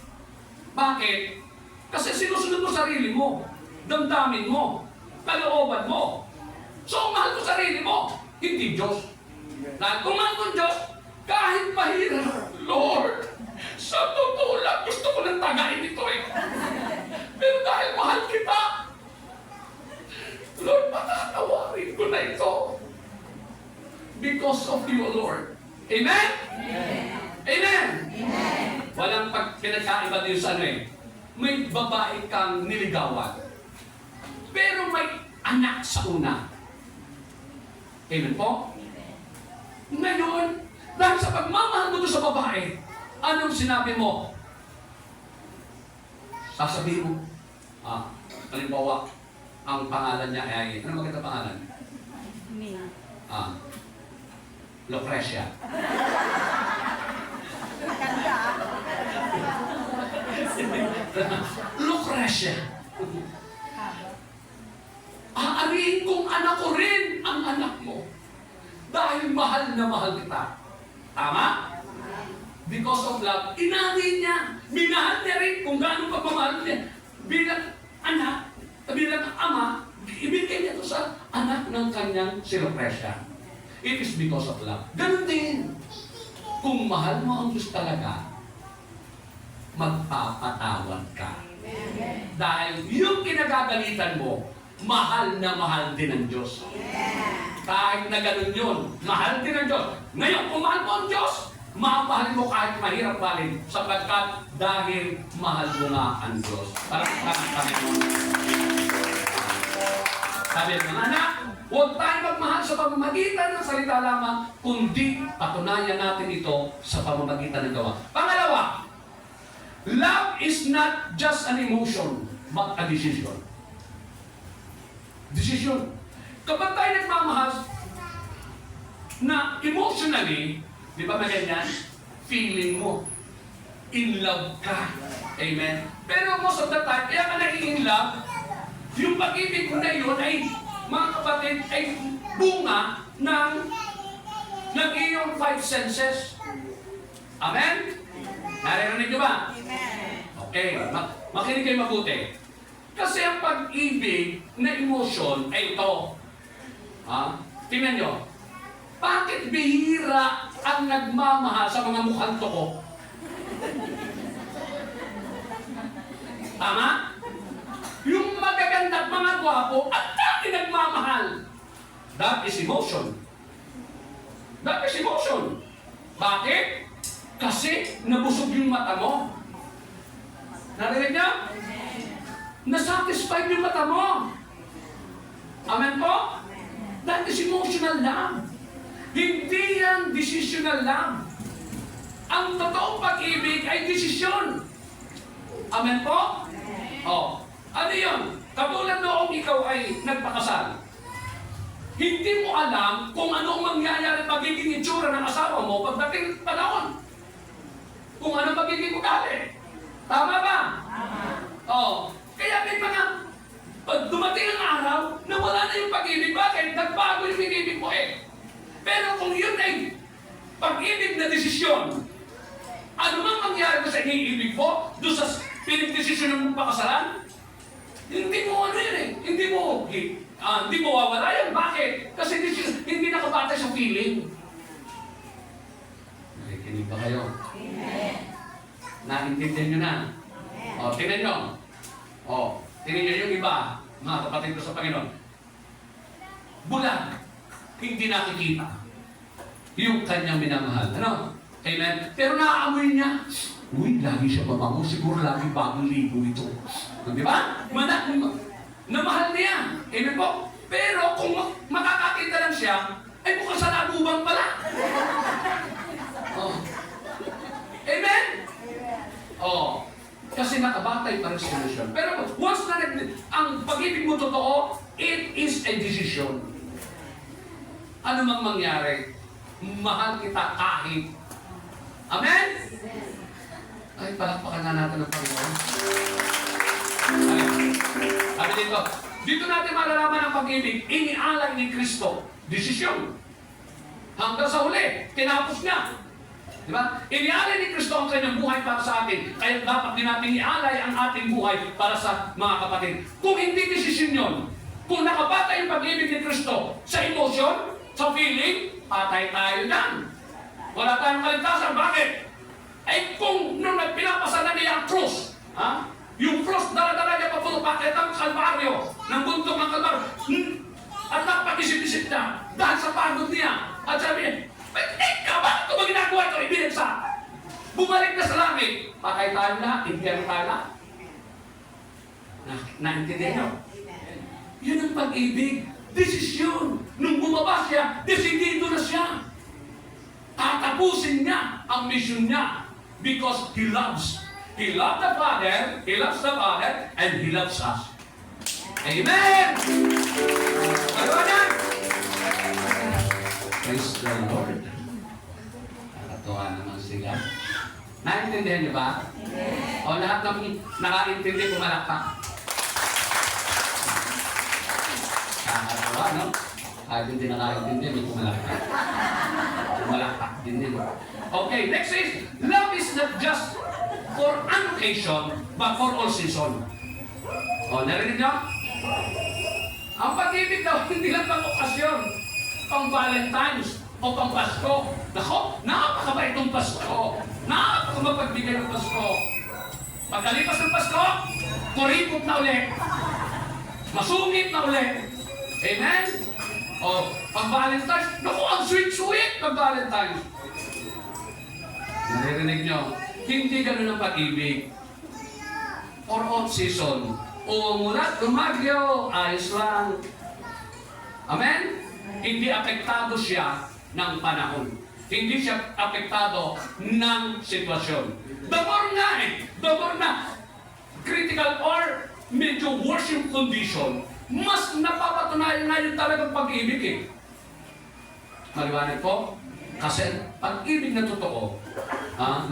Bakit? Kasi sinusunod mo sarili mo, damdamin mo, kalooban mo. So, mahal mo sarili mo, hindi Diyos. Dahil kung mahal mo ang Diyos, kahit mahirap, Lord, sa totoo lang, gusto ko nang tagain ito eh. Pero dahil mahal kita, Lord, patatawarin ko na ito. Because of you, Lord. Amen? Amen? Amen? Amen. Walang pinagkaiba din sa ano eh. May babae kang niligawan. Pero may anak sa una. Amen po? Ngayon, dahil sa pagmamahal mo sa babae, anong sinabi mo? Sasabihin mo, halimbawa, ang pangalan niya ay, ano maganda pangalan? Lucrecia. Lucrecia. Aariin kong anak ko rin ang anak mo. Dahil mahal na mahal kita. Tama? Because of love, inari niya. Minahal niya rin kung gaano pagmamahal niya. Bilang anak, bilang ama, ibigay niya ito sa anak ng kanyang si Lucrecia. It is because of love. Ganun din. Kung mahal mo ang Diyos talaga, magpapatawad ka. Dahil yung kinagagalitan mo, mahal na mahal din ang Diyos. Kahit na ganun yun, mahal din ang Diyos. Ngayon, kung mahal mo ang Diyos, mapahalin mo kahit mahirap palin, sapagkat dahil mahal mo nga ang Diyos. Parang kami mo. Sabi ng anak, huwag tayo magmahal sa pamamagitan ng salita lamang, kundi patunayan natin ito sa pamamagitan ng gawa. Pangalawa, love is not just an emotion, but a decision. Decision. Kapag tayo nagmamahal na emotionally, di ba ganyan? Feeling mo, in love ka. Amen? Pero most of the time, kaya ka naging in love, yung pag-ibig ko na yun ay, mga kapatid, ay bunga ng iyong 5 senses. Amen? Naririnig niyo ba? Amen. Okay, makinig kayo mabuti. Kasi ang pag-ibig na emotion ay ito. Tingnan nyo. Bakit bihira ang nagmamahal sa mga mukhang toko? Tama? Yung magaganda at mga gwapo, ang dami nagmamahal. That is emotion. That is emotion. Bakit? Kasi nabusog yung mata mo. Narinig niyo? Nasatisfied yung mata mo. Amen po? That is emotional love. Hindi yan decisional love. Ang totoong pag-ibig ay desisyon. Amen po? Oh. Ano yun? Katulad noong ikaw ay nagpakasal. Hindi mo alam kung ano mangyayari magiging itsura ng asawa mo pagdating panahon. Kung ano magiging ugali. Tama ba? Oh. Kaya may mga, pag dumating ang araw, na wala na yung pag-ibig. Bakit? Nagbago yung pag-ibig mo eh. Pero kung yun ay pag-ibig na desisyon, ano mang mangyari sa iniibig mo, doon sa pinag-desisyon ng pakasalan, hindi mo ano yun eh. Hindi mo wawala yan. Bakit? Kasi hindi nakabatay sa feeling. Nakikinig ba kayo? Amen. Naintindihan nyo na? Amen. O, tingnan nyo. O, tingnan nyo yung iba, mga kapatid ko sa Panginoon. Bulag. Hindi nakikita yung kanyang minamahal. Ano? Amen? Pero naaamoy niya, uy, lagi siya mabango. Siguro lagi bagong ligo ito. Di ba? Namahal niya. Amen po? Pero kung makakakita lang siya, ay mukhang sa nabubang pala. Oh. Amen? Oh. Kasi nakabatay pa rin sa emotion. Pero once na ang pag-ibig mo totoo, it is a decision. Ano mang mangyari, mahal kita kahit. Amen? Ay, palakpakan na natin ang Panginoon. Sabi dito, Dito natin malalaman ang pag-ibig. Inialay ni Kristo. Desisyon. Hanggang sa huli, tinapos niya. Diba? Inialay ni Kristo ang kanyang buhay para sa atin. Kaya dapat din natin ialay ang ating buhay para sa mga kapatid. Kung hindi desisyon yun, kung nakapatay yung pag-ibig ni Kristo sa emotion, sa feeling, patay tayo dyan. Wala tayong kaligtasan. Bakit? Eh kung nung pinapasala niya ang cross, yung cross, dala-dala niya papunta, bakit ang Kalbaryo, ng bundok ng Kalbaryo, at napag-isip-isip niya, dahil sa pagod niya, at sabi niya, bakit ito ba ginagawa ito? Ibinagsa. Bumalik na sa langit. Patay tayo na, impyerno tayo na. Naintindihan niyo? Yun ang pag-ibig. Desisyon. Nung bumaba siya, desidido na siya. Tatapusin niya ang mission niya. Because He loves. He loves the Father, and He loves us. Amen! Ano na? Praise the Lord. Nakatuwa naman sila. Naintindihan niyo ba? Amen. O lahat ng nakaintindi, pumalakpak. Nakakatawa, no? Kahit hindi nakaintindi, may pumalakpak. Pumalakpak din din. Okay, next is, love is not just for an occasion, but for all season. O, narinig niyo? Ang pag-ibig daw, hindi lang pang okasyon. Pang Valentine's o pang Pasko. Nako, napakabait ng Pasko. Napakamapagbigay ng Pasko. Pagkalipas ng Pasko, kuripot na ulit. Masungit na ulit. Amen? O, pang Valentine's, naku, ang sweet-sweet pag Valentine's. Naririnig nyo, hindi ganun ang pag-ibig. For all season. O mulat, lumagyo, ayos lang. Amen? Hindi apektado siya ng panahon. Hindi siya apektado ng sitwasyon. The more na critical or medyo worship condition, mas napapatunayan na yung talagang pag-ibig eh. Maliwanag po? Kasi pag-ibig na totoo,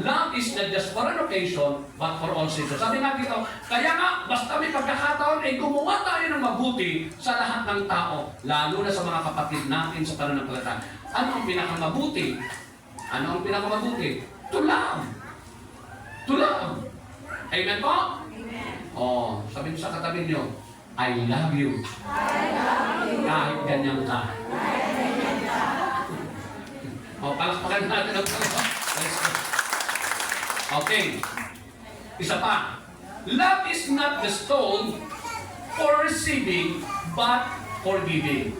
love is not just for an occasion, but for all seasons. Sabi nga dito, kaya nga, basta may pagkakataon, gumawa tayo ng mabuti sa lahat ng tao, lalo na sa mga kapatid natin sa pananampalataya. Ano ang pinakamabuti? Ano ang pinakamabuti? To love. To love. Amen po? Amen. Oh, sabi niyo sa katabi niyo, I love you. I love you. Kahit ganyan ka. O, palakpakan natin ang pala. Okay. Isa pa. Love is not bestowed for receiving, but for giving.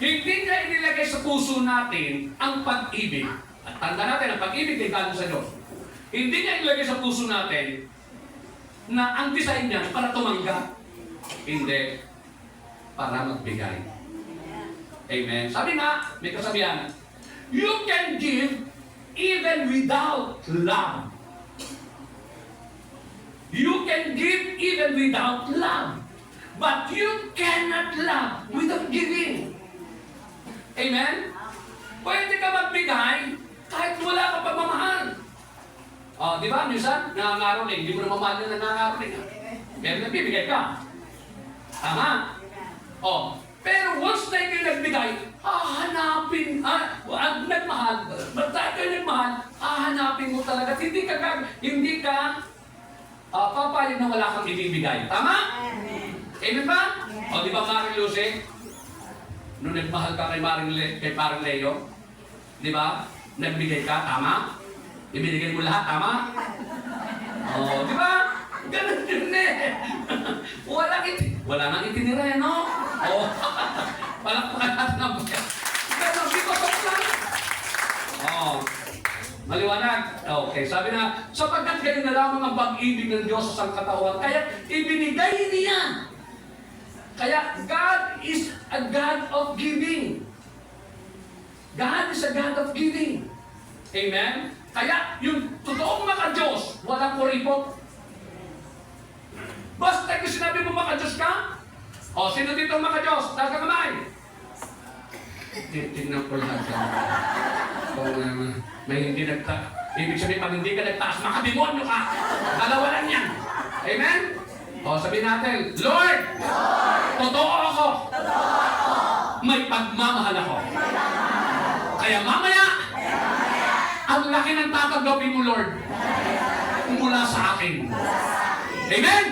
Hindi niya inilagay sa puso natin ang pag-ibig. At tanda natin, ang pag-ibig ay galing sa Diyos. Hindi niya inilagay sa puso natin na ang design niya para tumanggap. Hindi. Para magbigay. Amen. Sabi nga, may kasabihan, you can give even without love. You can give even without love. But you cannot love without giving. Amen? Pwede ka magbigay kahit wala ka pagmamahal. O, di ba, minsan, nangangaro na, hindi mo na mamahal na nangangaro na. Pero nagbibigay ka. Tama? O, pero once na ikaw nagbigay, hahanapin, nagmahal, basta ikaw nagmahal, hahanapin mo talaga. Hindi ka papayag na wala kang ibibigay. Tama? Amen ba? O di ba Maring Lucy? Nung nagmahal ka kay Paring Leo, di ba? Nagbigay ka, tama? Ibinigay mo lahat, tama? O, di ba? Ganun din eh. Wala nang itinira, no? O, palakpakan natin ang bagay. Ganun, because of lang. O, maliwanag. Okay, sabi na, sapagkat kayo na lamang ang pag-ibig ng Diyos sa sangkatauhan, kaya ibinigay niya. Kaya God is a God of giving. God is a God of giving. Amen? Kaya yung totoong maka-Diyos, walang kuripot. Basta kung sinabi mo maka-Diyos ka, o sino dito maka-Diyos? Taas ka kamay. Tingnan ko lahat ka. Kung may hindi ibig sabihin, pag hindi ka nagtaas, makademonyo ka. Dalawa lang yan. Amen? O sabihin natin, Lord! Totoo ako. May pagmamahal ako. Kaya mamaya, ang laki ng tatanggapin mo, Lord, mula sa akin. Amen?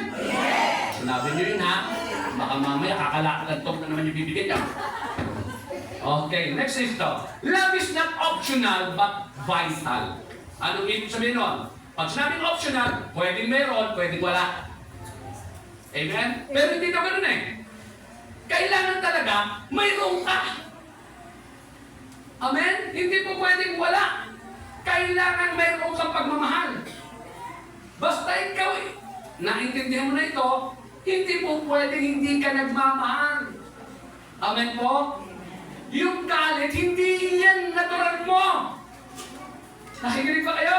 Sinabi niyo yun, ha? Baka mamaya kakalakantog na naman yung bibigyan niya. Okay, next is to. Love is not optional but vital. Anong ibig sabihin nun? Pag sinabing optional, pwedeng meron, pwedeng wala. Amen? Pero hindi na ganun eh. Kailangan talaga mayroon ka. Amen? Hindi po pwedeng wala. Kailangan mayroon kang pagmamahal. Basta ikaw eh, naintindihan mo na ito, hindi po pwedeng hindi ka nagmamahal. Amen po? Yung galit, hindi yan natural mo. Nakikinig ba kayo?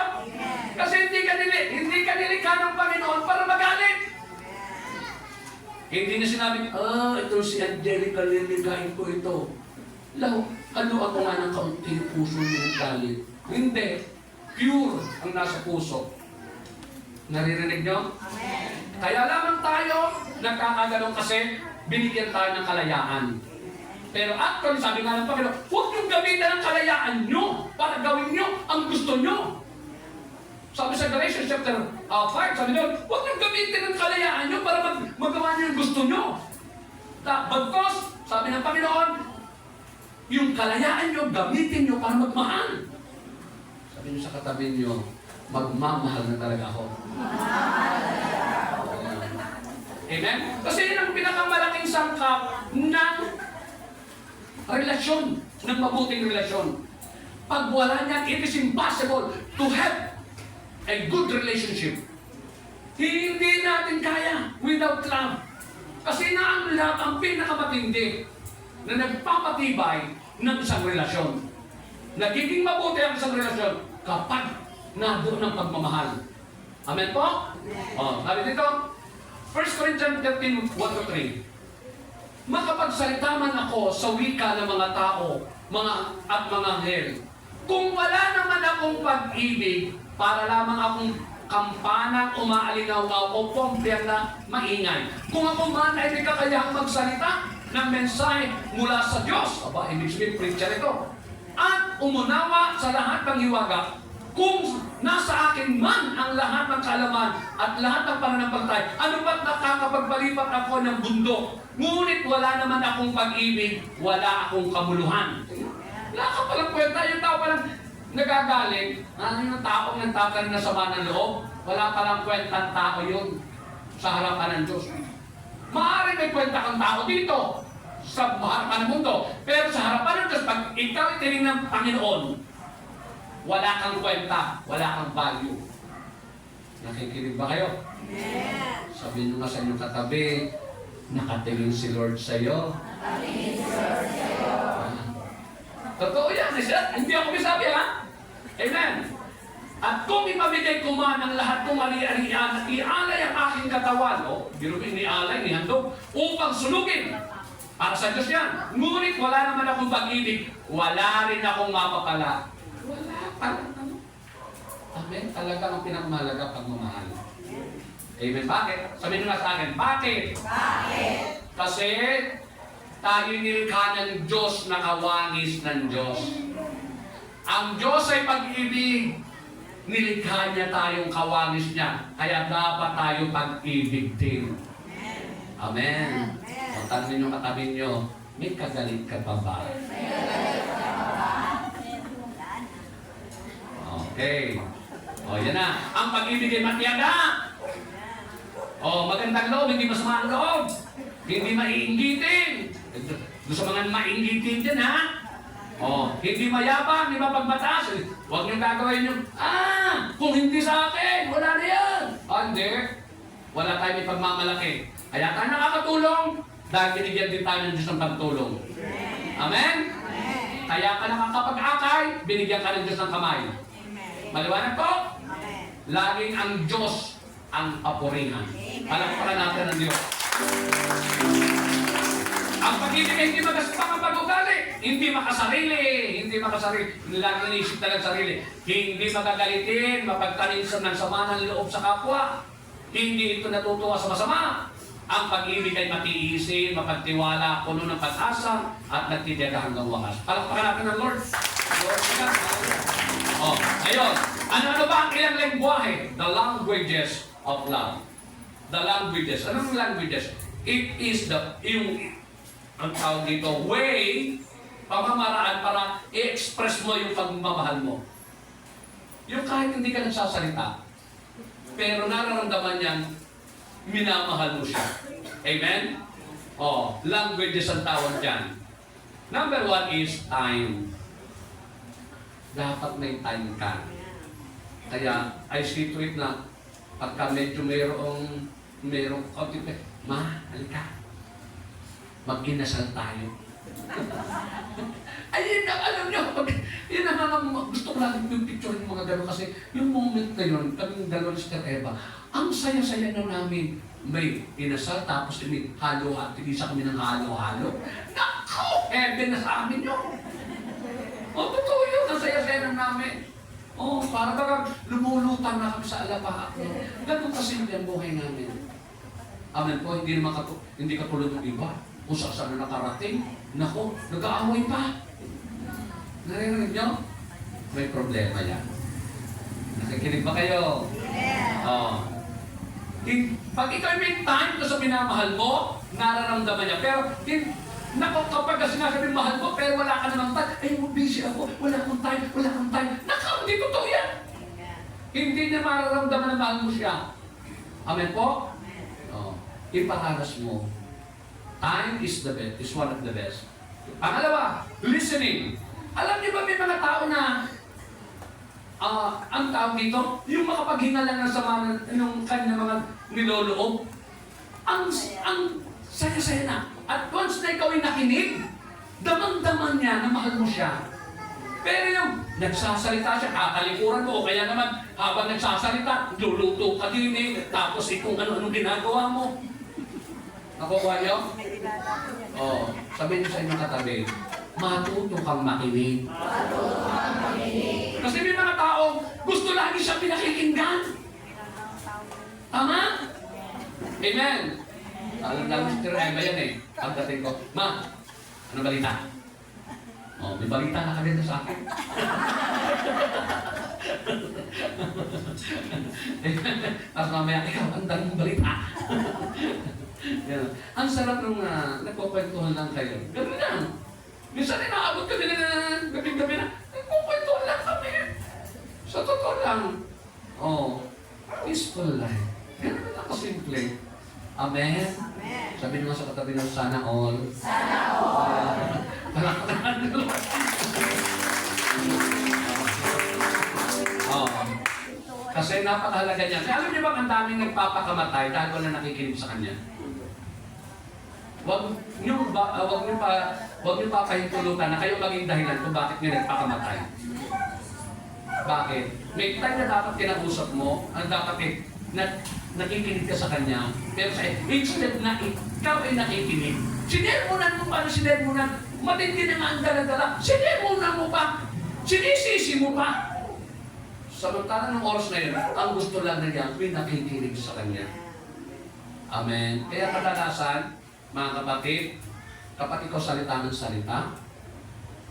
Kasi hindi ka nilikha ng Panginoon para magalit. Hindi niya sinabing, ito si Angelica, lilikain ko ito. Ano ako nga ng kaunti yung puso niya ng galit? Hindi. Pure ang nasa puso. Naririnig niyo? Amen. Kaya lamang tayo nagkakagalong kasi binigyan tayo ng kalayaan. Pero actually, sabi nga ng Panginoon, huwag niyong gamitin ang kalayaan niyo para gawin niyo ang gusto niyo. Sabi sa Galatians chapter 5, sabi niyo, huwag niyong gamitin ang kalayaan niyo para magawa niyo yung gusto niyo. Bagkos, sabi ng Panginoon, yung kalayaan niyo, gamitin niyo para magmahal. Sabi niyo sa katabi niyo, magmamahal na talaga ako. Amen? Kasi yun ang pinakamalaking sangkap ng relasyon, ng mabuting relasyon. Pag wala niyan, it is impossible to have a good relationship. Hindi natin kaya without love. Kasi na ang love ang pinakamatindi na nagpapatibay ng isang relasyon. Nagiging mabuti ang isang relasyon kapag nandoon ng pagmamahal. Amen po? Sabi dito, 1 Corinthians 13:1-3. Makapagsalita man ako sa wika ng mga tao, at mga anghel. Kung wala naman akong pag-ibig, para lamang akong kampanang umaalingaw o pompiang na maingay. Kung ako man ay may kakayahang magsalita ng mensahe mula sa Diyos, ibig sabihin, preacher ito, at umunawa sa lahat ng hiwaga, kung nasa akin man ang lahat ng kaalaman at lahat ng pananampalataya, ano ba't nakakapagpalipat ako ng bundok? Ngunit wala naman akong pag-ibig, wala akong kamuluhan. Wala ka palang kwenta, yung tao palang nagagaling, yung taong nagtatanim na sama ng loob, wala palang kwentang tao yun sa harapan ng Diyos. Maaaring may kwenta kang tao dito sa harapan ng mundo, pero sa harapan ng Diyos, pag ikaw itinig ng Panginoon, wala kang kwenta, wala kang value. Nakikinig ba kayo? Yeah. Sabihin nyo nga sa inyong katabi, nakatingin si Lord sa'yo. Nakatingin si Lord sa'yo. Totoo yan, hindi ako misabi, ha? Amen. At kung ipamigay ko man ang lahat kong ari-arian at ialay ang aking katawan, biruin ni alay, ni handog, upang sunugin. Para sa Diyos yan. Ngunit wala naman akong pag-ibig, wala rin akong mapapala. Wala palang ano. Amen. Talaga ang pinakamahalaga pagmamahal. Amen. Bakit? Sabihin nga sa akin, bakit? Bakit? Kasi tayo nilikha ng Diyos na kawangis ng Diyos. Ang Diyos ay pag-ibig. Nilikha niya tayong kawangis niya. Kaya dapat tayo pag-ibig din. Amen. Ang tanongin nyo katabi nyo, may kagalit ka pa ba? Okay. Yan na. Ang pag-ibig ay matiyaga. Magandang loob, hindi masama ang loob. Hindi maiinggitin. Doon sa mga mainggitin dyan, ha? Hindi mayabang, hindi mapagmataas. Huwag niyong gagawin yung, kung hindi sa akin, wala na yan. Hindi. Wala tayo may pagmamalaki. Kaya tayo nakakatulong dahil binigyan din tayo ng Diyos ng pagtulong. Amen? Kaya ka nakakapag-akay, binigyan ka ng Diyos ng kamay. Maliwanag po? Laging ang Diyos ang papurihan. Palakpakan natin ang Diyos. Ang pag-ibig ay hindi magaspang ang pag-ugali. Hindi makasarili. Lagi naisip talaga sarili. Hindi magagalitin, mapagtaninsan ng sama ng loob sa kapwa. Hindi ito natutuwa sa masama. Ang pag-ibig ay matiisin, mapagtiwala, puno ng pag-asa, at nagtitiyaga hanggang wakas. Palakpakan natin ng Lord. Lord, oh, ayun. Ano ba ang ilang lengguwahe? The languages of love. The languages. Anong languages? It is ang tawag dito, way, pamamaraan para i-express mo yung pagmamahal mo. Yung kahit hindi ka nagsasalita, pero nararamdaman niyan, minamahal mo siya. Amen? Oh, languages ang tawag dyan. Number 1 is time. Dapat may time ka. Kaya, I see to it na pagka medyo mayroong kaunti pa, ma, halika. Mag-inasal tayo. Ayun na, alam nyo, yun ang mga gusto ko lang yung picture yung mga gano'n kasi yung moment na yun, kaming dalawa ni Sister Eva, ang saya-saya na namin. May inasal, tapos halo-halo, tinisa kami ng halo-halo. Naku! Heaven na sa amin yun. O, totoo yun, ang saya-saya na namin. O, para baga lumulutan na kami sa alabaha. Ganun kasi ang buhay namin. Amen po, hindi katulad ng iba. Kung saan na nakarating, naku, nag-aaway pa. Narinig nyo? May problema yan. Nakikinig ba kayo? Yeah. Oh. Pag ikaw may time sa minamahal mo, nararamdaman niya. Pero, naku, kapag sinasabi mahal mo, pero wala ka namang time, ay, busy ako, wala akong time. Naku, hindi totoo yan. Hindi niya mararamdaman na mahal mo siya. Amen po? Oh. Iparanas mo. Time is the best, is one of the best. Pangalawa, listening. Alam niyo ba may mga tao na ang tawag dito, yung makapaghinga lang ng sama ng kanya mga niloloob, ang saya-saya na. At once na ikaw ay nakinig, damang-daman niya na mahal mo siya. Pero yung nagsasalita siya, kakalikuran mo, o kaya naman habang nagsasalita, luluto ka din eh, tapos kung ano-anong ginagawa mo. Nakukuha niyo? Oo. Sabihin niyo sa inyong katabi, matuto kang makinig. Kasi may mga tao, gusto lagi siya pinakikinggan. Tama? Amen. Alam lang si Eva yan eh. Pagdating ko, ma, ano balita? Oh, may balita na ka dito sa akin. Tapos mamaya, ikaw, ang daming balita. Yan. Ang sarap nung nagpapwentuhan lang kayo. Ganun lang. Minsan inaabot kami na gabi-gabi na, nagpapwentuhan lang kami. Sa totoo lang. Oh, peaceful life. Ganun lang kasimple. Amen? Amen. Sabi naman sa katabi ng sana all. Sana all. Kasi napakahalaga niya. Kaya alam niyo ba ang daming nagpapakamatay dahil wala nakikinig sa kanya? Huwag niyo papahintulutan na kayo maging dahilan kung bakit niyo nagpakamatay. Bakit? May time na dapat kinausap mo, ang dapat nakikinig ka sa kanya, pero instead na ikaw ay nakikinig, sinermonan mo pa, matindi na nga ang dala-dala, sinermonan mo pa, sinisisi mo pa. Samantalang ng oras na yun, ang gusto lang na niya, may nakikinig sa kanya. Amen. Kaya kadalasan, mga kapatid, kapag ikaw salita ng salita,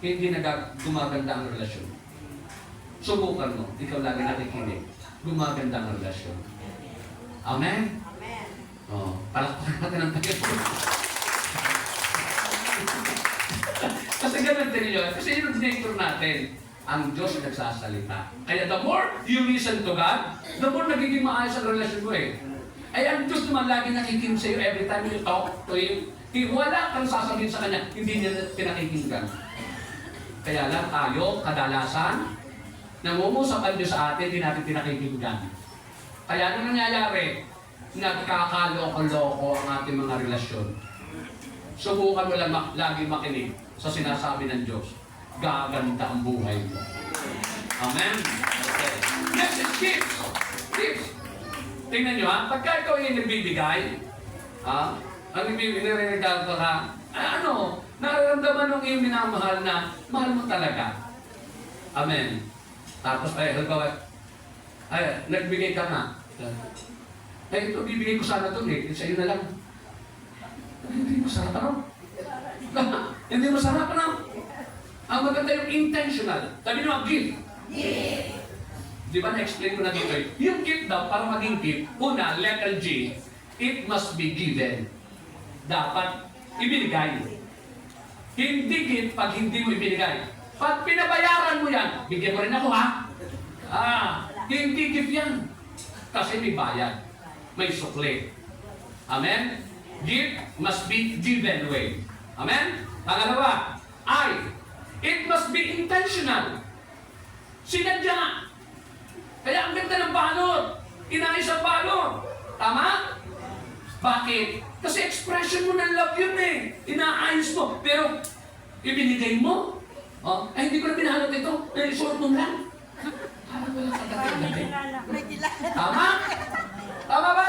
hindi gumaganda ang relasyon. Subukan mo, ikaw lagi nakikinig, gumaganda ang relasyon. Amen? Amen. Oh, palakpakan natin ang Panginoon. Kasi ganun din yun. Kasi yun ang nature natin. Ang Diyos nagsasalita. Kaya the more you listen to God, the more nagiging maayos ang relasyon mo eh. Ay ang Diyos naman lagi nakikinig sa iyo every time you talk to Him. Wala kang sasabihin sa Kanya, hindi niya pinakikinggan. Kaya lang tayo, kadalasan, nangungusap ang Diyos sa atin, hindi natin pinakikinggan. Kaya ano nangyayari? Nagkakaloko-loko ang ating mga relasyon. Subukan mo lang lagi makinig sa sinasabi ng Diyos. Gaganda ang buhay mo. Amen? Okay. Next is gifts. Gifts. Tingnan nyo ha, pagka ikaw yung nagbibigay, ang nire-regalo ka, nararamdaman ng iyong minamahal na mahal mo talaga. Amen. Tapos, nagbigay ka nga. Ito, bibigay ko sana ito eh. Sa iyo na lang. masarap ano? Hindi masarap ano? Ang maganda yung intentional. Sabi nyo, gift. Di ba na-explain ko na dito eh? Yung gift daw, para maging gift, una, letter G, it must be given. Dapat ibinigay. Hindi gift pag hindi mo ibinigay. Pag pinabayaran mo yan, bigyan mo rin ako ha? Hindi gift yan. Kasi may bayad. May sukli. Amen? Gift must be given away. Amen? Pangalawa, it must be intentional. Sinadya. Kaya ang ganda ng balot. Inayos ang balot. Tama? Bakit? Kasi expression mo ng love yun eh. Inaayos mo. Pero, ibinigay mo. Hindi ko na pinalot ito. Suot mo lang. Parang wala kagating. Tama? Tama ba?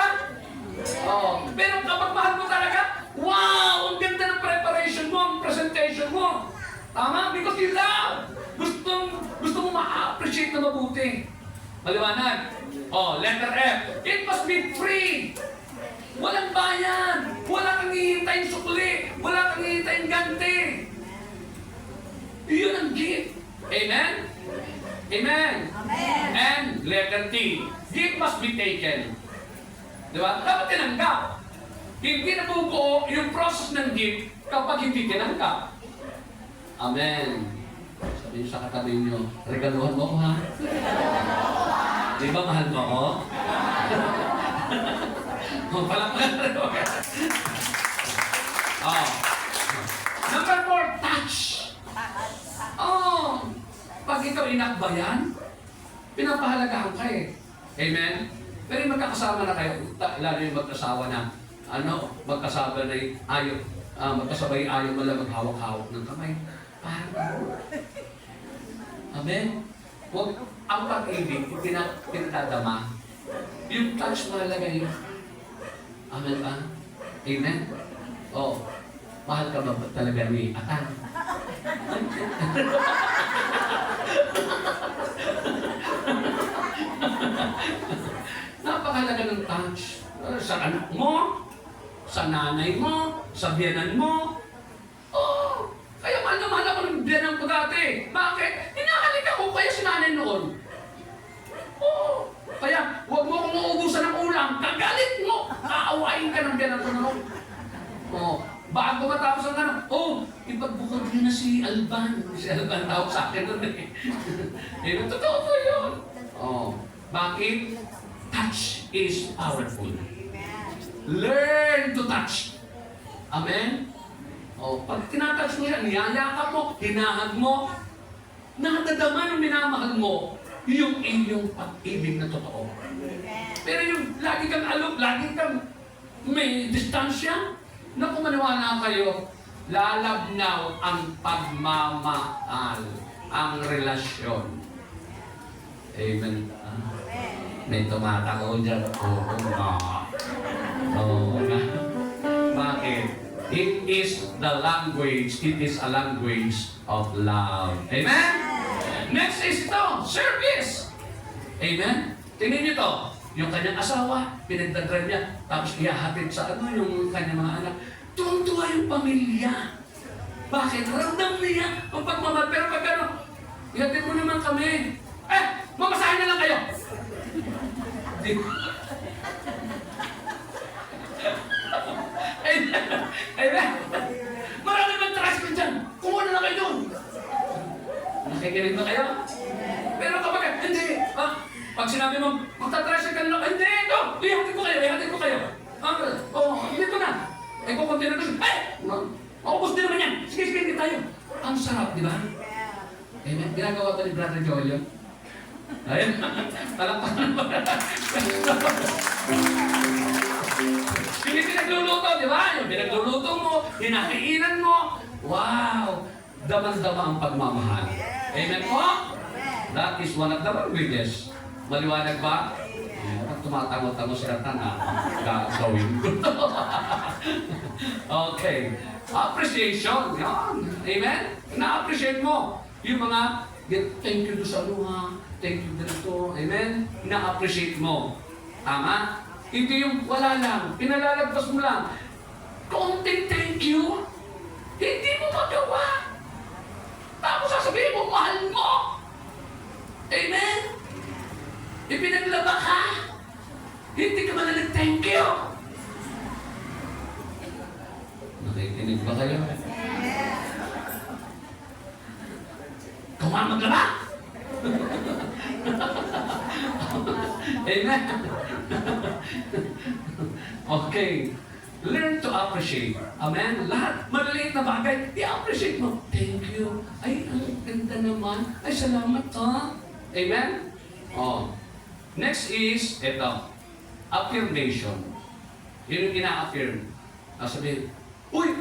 Pero kapag mahal mo talaga, wow! Ang ganda ng preparation mo, ang presentation mo. Tama? Because you love. Gusto mo ma-appreciate na mabuti. Maliwanag. Letter F. It must be free. Walang bayan. Wala kang hihintayin sukli. Wala kang hihintayin ganti. Yun ang gift. Amen? Amen? Amen. And letter T. Gift must be taken. Diba? Dapat tinanggap. Hindi nabubuo yung process ng gift kapag hindi tinanggap. Amen. Sabihin sa katabi nyo, regaluhan mo ko ha? Di ba mahal mo ako? Palakpakan rin mo. Number 4, touch. Pag ikaw inakbayan, pinapahalagahan ka eh. Amen? Pero yung magkakasama na kayo, lalo yung magkasawa na, magkasama na ayaw, magkasabay ayaw mala maghawak-hawak ng kamay. Parang, amen? Huwag, ang pag-ibig, pinatadama. Yung touch mahalaga yun. Amen ba? Amen? Mahal ka ba talaga ni Atan? Napakalaga ng touch. Sa anak mo, sa nanay mo, sa biyanan mo. Kaya mahal na mahal ako ng biyanan ko dati. Bakit? Hinahalik ako kaya si nanay noon. Kaya huwag mo akong uubusan ng ulam. Kagalit mo. Aawain ka ng biyanan ko noon. Bago matapos ang ipagbukod niyo na si Alban. Si Alban tawag sa akin doon eh. Totoo po yun. Bakit? Touch is powerful. Learn to touch. Amen? Pag tinatouch mo yan, niyayakap mo, hinahag mo, nadadama ng minamahal mo, yung iyong pag-ibig na totoo. Pero yung lagi kang alok, lagi kang may distansya, naku, maniwala kayo, lalabnaw ang pagmamahal, ang relasyon. Amen. May tumatako dyan. Bakit? It is the language, it is a language of love. Amen? Next is ito, service. Amen? Tingnan niyo to. Yung kanyang asawa, pinagdadrive niya, tapos ihahatid sa yung kanyang mga anak. Tuwang-tuwa yung pamilya. Bakit? Ramdam niya ang pagmamahal. Pero pag ihatid mo naman kami. Mamasahin na lang kayo. Amen? Marami bang tricycle dyan? Kumuha na lang kayo doon. Nakikinig ba kayo? Pero kapag, hindi. Pag sinabi mo, magta-tricycle lang, hindi, ito, ihatid ko kayo. Dito na. Kukunti na doon. Maubos din naman yan. Sige, hindi tayo. Ang sarap, di ba? Amen. Ginagawa ba ni Brother Joel yun? Ayun. Palakpakan ba? Yung pinagluluto, di ba? Yung pinagluluto mo, hinakainan mo. Wow! Daman-dama ang pagmamahal. Amen po? That is one of the languages. Maliwanag ba? Kapag tumatango-tango si Atan, gagawin ko to. Okay. Appreciation. Yan. Amen? Na-appreciate mo. Yung mga, thank you to sa luha. Thank you dito. Amen? Na-appreciate mo. Tama? Hindi yung wala lang. Pinalalagpas mo lang. konting thank you, hindi mo magawa. Tapos sasabihin mo, mahal mo. Amen? Ipinaglaba ka. Hindi ka man na nag-thank you. Nakikinig ba kayo? Kumang maglaba? Amen? Okay. Learn to appreciate. Amen? Lahat, maliliit na bagay, i-appreciate mo. Thank you. Ay, ang ganda naman. Ay, salamat ha. Amen? Oh. Next is, ito. Affirmation. Yun yung ina-affirm. Sabihin, uy,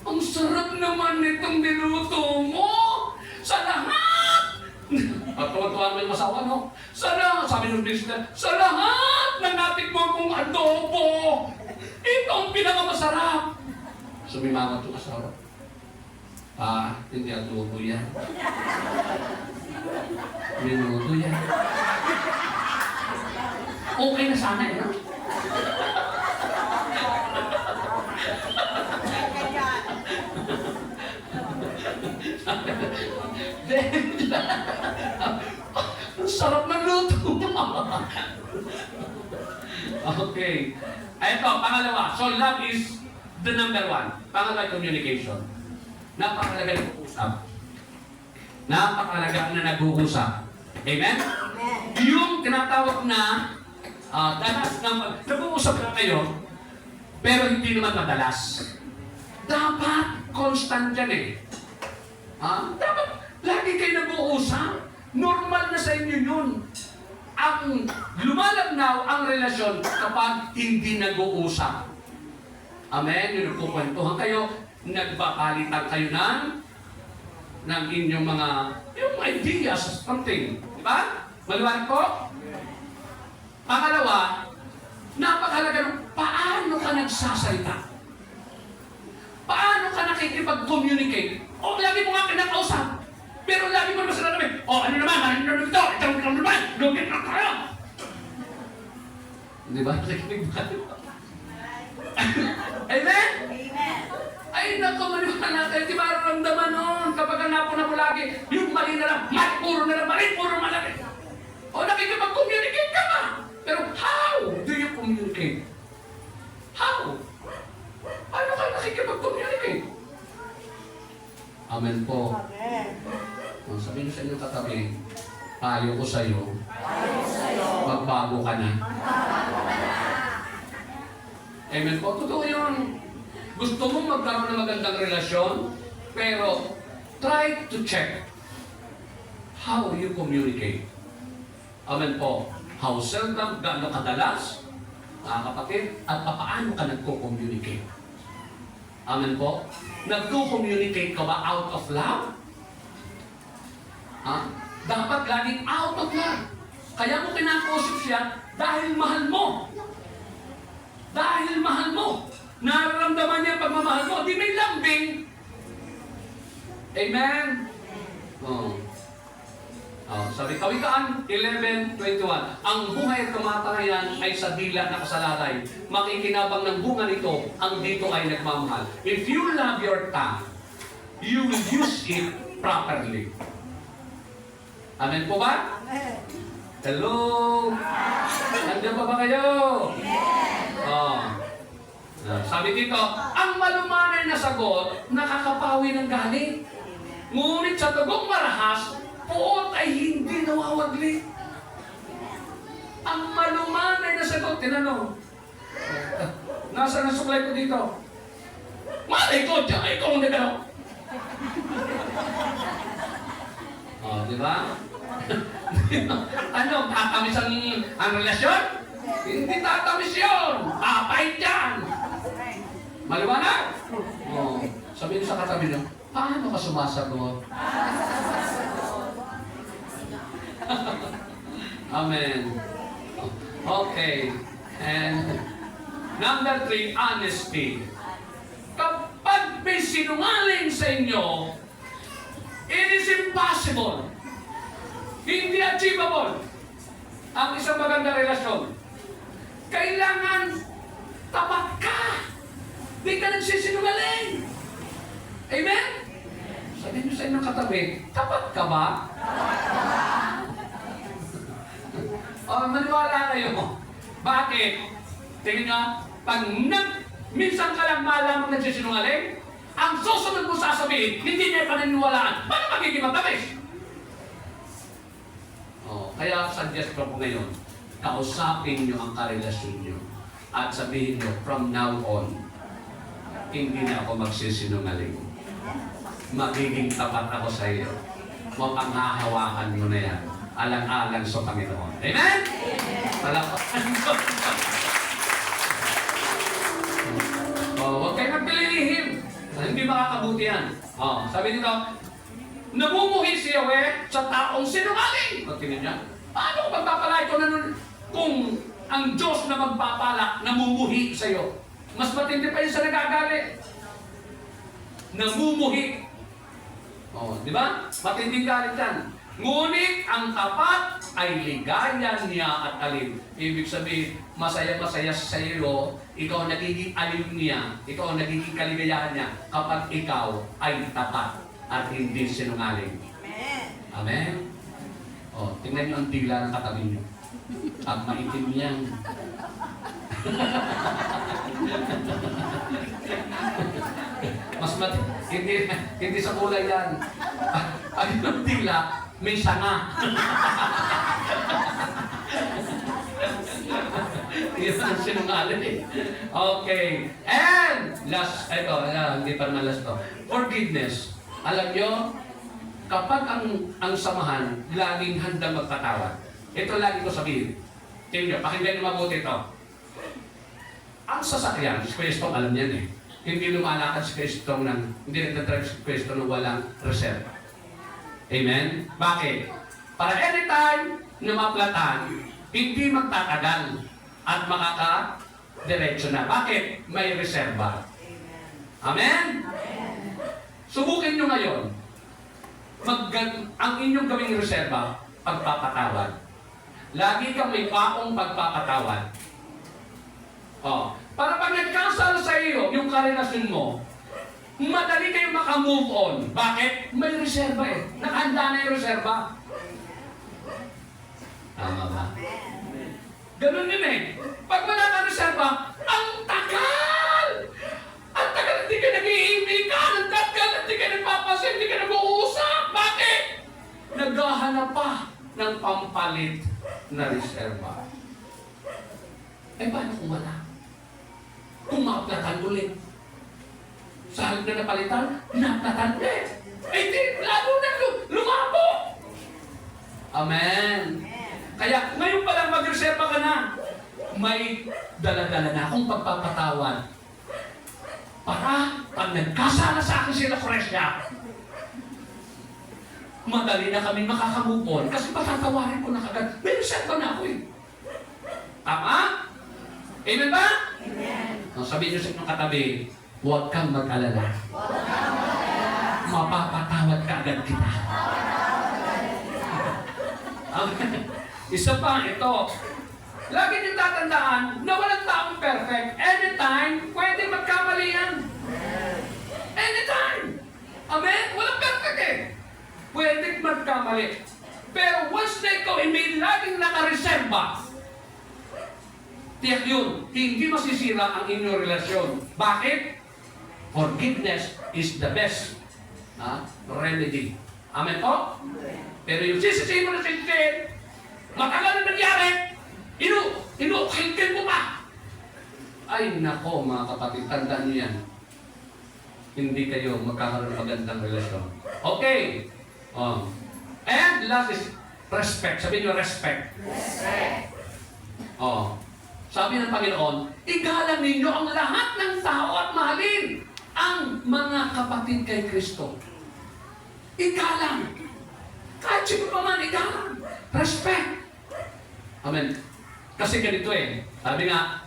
ang sarap naman nitong niluto mo! Sa lahat! At tuwan-tuwan mo yung masawa, no? Sa lahat, sabi ng business, sa lahat na natikmo kong adobo! Ito ang pinakamasarap! Sumimangat yung asawa. Hindi adobo yan. Minuto yan. Okay na sana eh, no? Ang sarap ng luto. Okay. Ito, pangalawa. So, love is the number one. Pangalawa, communication. Napakalaga ng usap. Napakalaga na nag-uusap. Amen? Amen. Yung tinatawag na dalas na nag-uusap na kayo, pero hindi naman madalas. Dapat constant yan eh. Dapat lagi kayo nag-uusap. Normal na sa inyo yun. Ang lumalabnaw ang relasyon kapag hindi nag-uusap. Amen? Yung nagkukwentuhan kayo, nagbabalitan kayo ng inyong mga yung ideas, something. Diba? Maliwanag po? Pangalawa, napakalaga ng paano ka nagsasalita. Paano ka nakikipag-communicate? Lagi mo nga kinakausap. Pero lagi mo naman sila namin, ano naman ito, ito naman, lugin na kayo. Di ba? Nakikinig ba kayo? Amen? Amen. Ay, naku, maniwala natin. Di ba ramdaman nun? Kapag hanapo na mo lagi, yung mali na lang, puro malaki. Nakikipag-communicate ka ba? Pero how do you communicate? How? Paano ka nakikipag-communicate? Amen po. Amen. Sabihin nyo sa inyong katabi, payo ko sa'yo, magbago ka na. Amen po. Totoo yun. Gusto mong magkaroon ng magandang relasyon, pero try to check how you communicate. Amen po. How seldom, gaano kadalas, kapatid, at paano ka nagko-communicate. Amen po. Nagko-communicate ka ba out of love? Dapat laging out of love. Kaya mo kinakausap siya dahil mahal mo. Dahil mahal mo. Nararamdaman niya pagmamahal mo. Di may lambing. Amen? Sabi Kawikaan 11:21, ang buhay at kamatayan ay sa dila na kasalalay. Makikinabang ng bunga nito, ang dito ay nagmamahal. If you love your tongue, you will use it properly. Amen po ba? Amen. Hello? Nandiyan pa ba kayo? Yes. Sabi dito, ang malumanay na sagot, nakakapawi ng galit. Ngunit sa tugong marahas, puot ay hindi nawawagli. Ang malumanay na sagot, tinanong. Nasa nasuklay ko dito? Malay ko, diyan, ikaw ang nagano. Di ba? Tatamis ang relasyon? Hindi tatamis yun. Papait yan. Maliwanag? Sabihin sa katabi nyo, paano ka sumasagot? Amen. Okay. And number 3, honesty. Kapag may sinungaling sa inyo, it is impossible. Hindi achievable ang isang magandang relasyon. Kailangan tapat ka. Di ka nagsisinungaling. Amen? Sabi niyo sa inyong katabi, tapat ka ba? Maniwala kayo. Bakit? Tingnan nga, pag minsan ka lang malamang nagsisinungaling, ang susunod mo sasabihin, hindi niya paniniwalaan. Paano magiging matamis? Kaya suggest ko po ngayon, kausapin niyo ang karelasyon niyo at sabihin niyo, from now on, hindi na ako magsisinungaling. Magiging tapat ako sa iyo. Mapanghahawakan mo na yan. Alang-alang sa Panginoon. Amen? Palakpakan ko. Huwag kayo magpililihim. Hindi makakabuti yan. Sabi nito, namumuhi si Yahweh sa taong sinungaling. Tingnan niya, paano ko magpapala ito na nun kung ang Diyos na magpapala namumuhi sa iyo? Mas matindi pa yun sa nagagalit. Namumuhi. Di ba? Matinding galit yan. Ngunit ang tapat ay ligaya niya at alim. Ibig sabihin, masaya-masaya sa iyo, ikaw ang nagiging alim niya, ikaw ang nagiging kaligayahan niya kapag ikaw ay tapat at hindi sinungaling. Amen? Tingnan niyo ang tila ng katabi niyo. At maitim yan. Mas hindi sa kulay yan. Ay, ang tila, may sanga. Yan ang sinungaling eh. Okay. And last, hindi pa naman last to. Forgiveness. Alam nyo, kapag ang samahan, laging handang magpatawad. Ito lagi ko sabihin. Tingnan nyo, pakinggan nyo mabuti ito. Ang sasakyan, si Kristo, alam niyan eh. Hindi lumalakad si Kristo hindi nagtatrive si Kristo ng walang reserva. Amen? Bakit? Para anytime na maplatan, hindi magtatagal at makaka-diretso na. Bakit? May reserva. Amen? Subukin nyo ngayon. Ang inyong gawing reserva, pagpapatawad. Lagi kang may paong pagpapatawad. Para pag nagkasal sa iyo, yung karelasyon mo, madali kayong makamove on. Bakit? May reserva eh. Nakahanda na yung reserva. Tama ba? Ganun din eh. Pag wala ka reserva, ang tagal! Ang tagal, hindi ka nag-iimikan. Ang tagal, hindi ka nagpapasin, hindi ka nag-uusap. Bakit? Naghahanap pa ng pampalit na reserva. Paano kung wala? Kung maplatan ulit. Sa halip na napalitan, naplatan ulit. Di, lalo na lumabo. Amen. Kaya ngayon pa lang mag-reserva ka na. May dala-dala na akong pagpapatawad. Para pag nagkasala sa akin sila Fresya, madali na kami makakamove on kasi patatawarin ko na kagad. May reserva na ako eh. Tama? Amen ba? Amen. Sabihin niyo sa inyong katabi, huwag kang mag-alala. Mapapatawad ka agad kita. Isa pa, ito. Lagi niyong tatandaan na walang taong perfect. Anytime, pwede magkamali yan. Anytime. Amen? Walang perfect eh. Pwede magkamali. Pero once na ikaw, may laging nakareserba, tiyak yun, hindi masisira ang inyong relasyon. Bakit? Forgiveness is the best remedy. Amen po? Pero yung sisisihin mo na sisisihin, matagal na nangyari, inuukitin mo pa. Ay nako mga kapatid, tandaan niyo yan. Hindi kayo magkakaroon ng magandang relasyon. Okay. And last is respect. Sabihin niyo respect. Respect. Sabi ng Panginoon, igalang ninyo ang lahat ng tao at mahalin ang mga kapatid kay Kristo. Igalang. Kahit sino pa man, igalang. Respect. Amen. Kasi ganito eh. Sabi nga,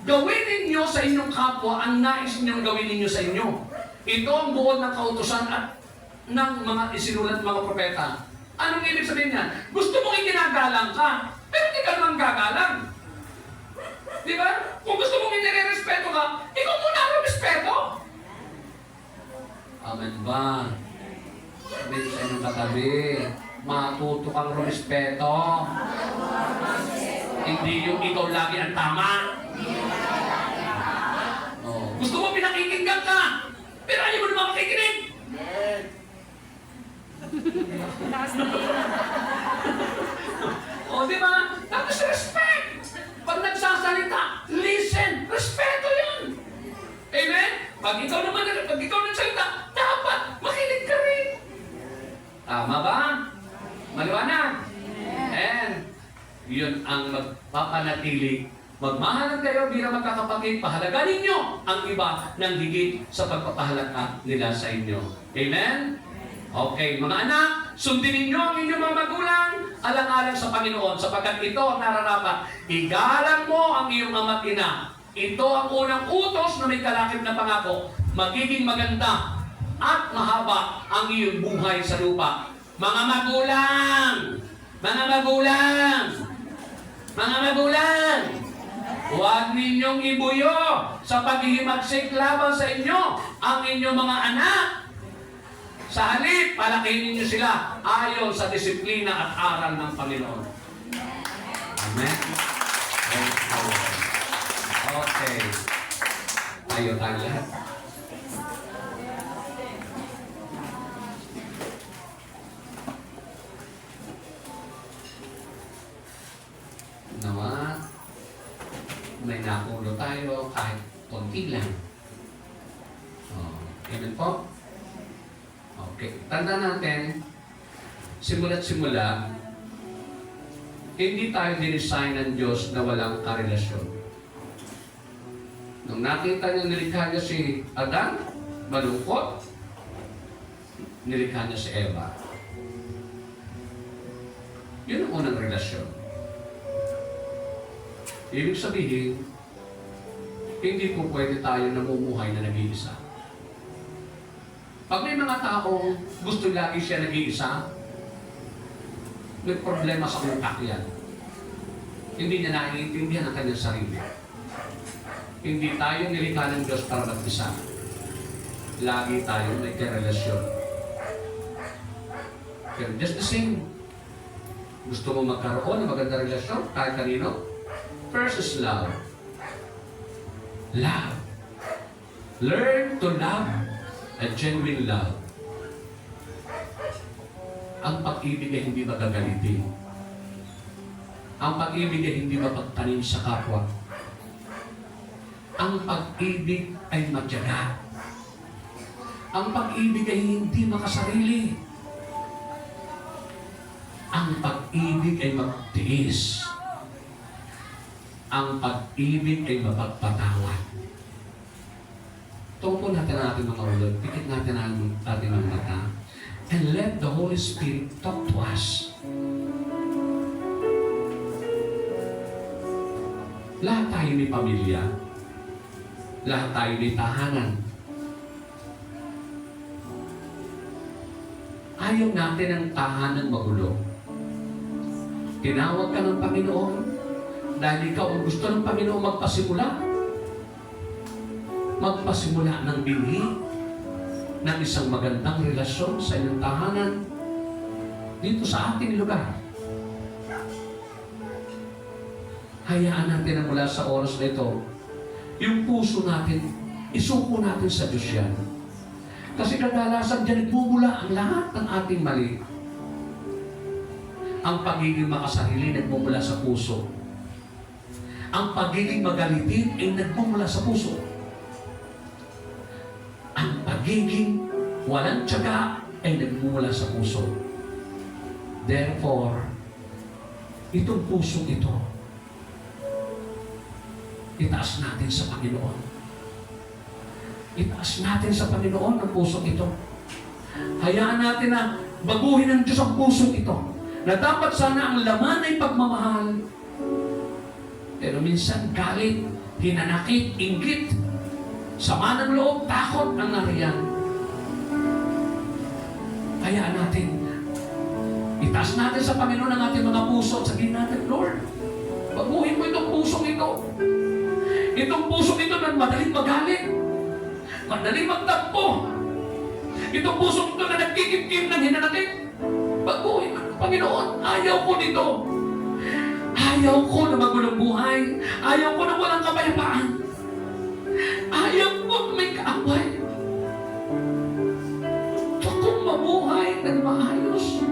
gawin ninyo sa inyong kapwa ang nais ninyong gawin ninyo sa inyo. Ito ang buod ng kautusan at ng mga isinulat mga propeta. Anong ibig sabihin niyan? Gusto mong iginagalang ka, pero hindi ka naman gagalang. Di ba? Kung gusto mong nire-respeto ka, ikaw muna ang respeto. Amen ba? Sabihin sa inyong katabi, matuto kang respeto. Hindi yung ikaw lagi ang tama. Oh. Gusto mo pinakikinggan ka, pero ayaw mo naman makikinig. O, di ba? Tapos respect. Pag nagsasalita, listen. Respeto yan. Amen? Pag ikaw nagsalita, dapat makinig ka rin. Tama ba? Maliwanag? And yun ang magpapanatili. Magmahalan kayo bilang magkakapatid. Pahalaga ninyo ang iba ng higit sa pagpapahalaga nila sa inyo. Amen? Okay, mga anak, sundin ninyo ang inyong mga magulang alang-alang sa Panginoon sapagkat ito ang nararapat. Igalang mo ang iyong ama't ina. Ito ang unang utos na may kalakip na pangako. Magiging maganda at mahaba ang iyong buhay sa lupa. Mga magulang! Mga magulang! Mga magulang! Huwag ninyong ibuyo sa paghihimagsik laban sa inyo ang inyong mga anak. Sa halip, palakihin ninyo sila ayon sa disiplina at aral ng Panginoon. Amen? Okay. Tayo lahat. Nawa, may nakulo tayo kahit konti lang. Amen po? Okay. Tanda natin, simula't simula, hindi tayo dinesign ng Diyos na walang karelasyon. Nung nakita niya nilikha niya si Adan, malungkot, nilikha niya si Eva. Yun ang unang relasyon. Ibig sabihin, hindi po pwede tayo namumuhay na nag-iisa. Pag may mga taong gusto lagi siya nag-iisa, may problema sa utak yan. Hindi niya naiintindihan ang kanyang sarili. Hindi tayo nilikha ng Diyos para mag-isa. Lagi tayo may karelasyon. Pero just the same, gusto mo magkaroon ng magandang relasyon kahit kanino? First is love. Love. Learn to love. A genuine love. Ang pag-ibig ay hindi magagalitin. Ang pag-ibig ay hindi mapagtanim sa kapwa. Ang pag-ibig ay matyaga. Ang pag-ibig ay hindi makasarili. Ang pag-ibig ay magtiis. Ang pag-ibig ay mapagpatawad. Tupo natin ang ating mga ulo. Pikit natin ang ating mga mata. And let the Holy Spirit talk to us. Lahat tayo may pamilya. Lahat tayo may tahanan. Ayaw natin ang tahanan magulo. Tinawag ka ng Panginoon dahil ikaw ang gusto ng Panginoon magpasimula. Magpasimula ng binhi ng isang magandang relasyon sa inyong tahanan dito sa ating lugar. Hayaan natin na mula sa oras na ito, yung puso natin, isuko natin sa Diyos yan. Kasi kadalasan dyan nagmumula ang lahat ng ating mali. Ang pagiging makasarili nagmumula sa puso. Ang pagiging magalitin ay nagmumula sa puso. Ang pagiging walang tiyaga ay nagmumula sa puso. Therefore, itong puso ito, itaas natin sa Panginoon. Itaas natin sa Panginoon ang puso ito. Hayaan natin na baguhin ng Diyos ang puso ito. Na dapat sana ang laman ay pagmamahal. Pero minsan galit, hinanakit, inggit, sama ng loob, takot ang nariyan. Hayaan natin. Itaas natin sa Panginoon ang ating mga puso at sabihin natin, Lord, baguhin mo itong pusong ito. Itong puso ito na madaling magalit, madaling magtampo. Itong puso ito na nagkikimkim ng hinanakit. Baguhin ko, Panginoon, ayaw ko nito. Ayaw ko na magulong buhay. Ayaw ko na walang kapayapaan. Ayaw ko na may kaaway. Gusto kong mabuhay ng maayos.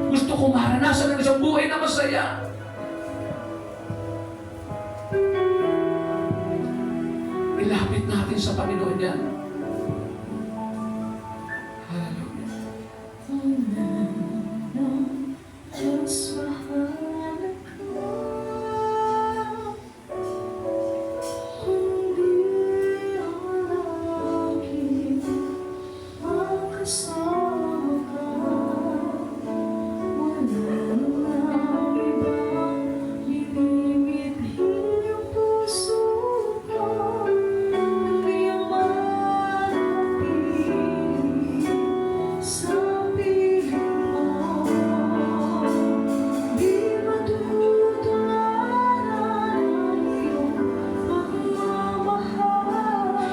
Gusto kong maranasan ng isang buhay na masaya. Ilapit natin sa Panginoon yan. Hallelujah.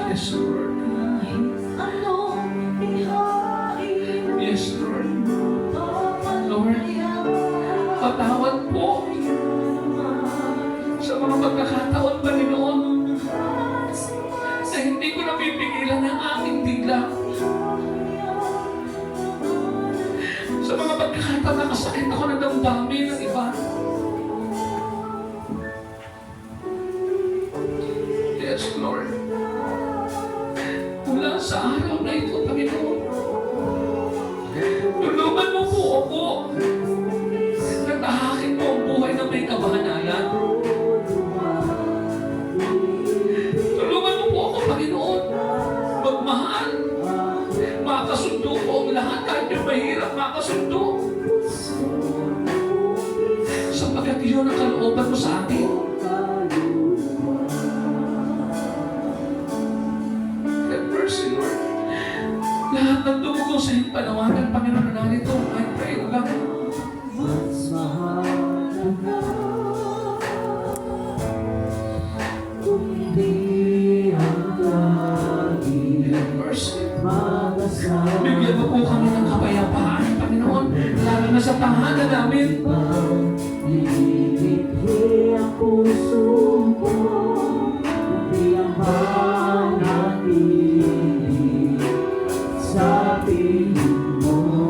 Yes, Lord. Yes, Lord. Lord, patawad po sa mga pagkakataon, Panginoon, na hindi ko napipigilan ang aking bigla. Sa mga pagkakataon na kasakit ako ng damdamin ng iba. Yes, Lord. Mula sa araw na ito, Panginoon, tulungan mo po ako na tahakin mo ang buhay na may kabanalan. Tulungan mo po ako, Panginoon, magmahal, makasundo ko ang lahat kahit yung mahirap makasundo. Sapagkat yun ang kalooban mo sa akin. Lord. Lahat ng dugo sa iyong panawagan, Panginoon, na narito, I pray, O God. Bigyan mo po kami ng kapayapaan, Panginoon, lalo na sa tahanan namin. Ang puso ko, hindi ang manatili sa piling mo.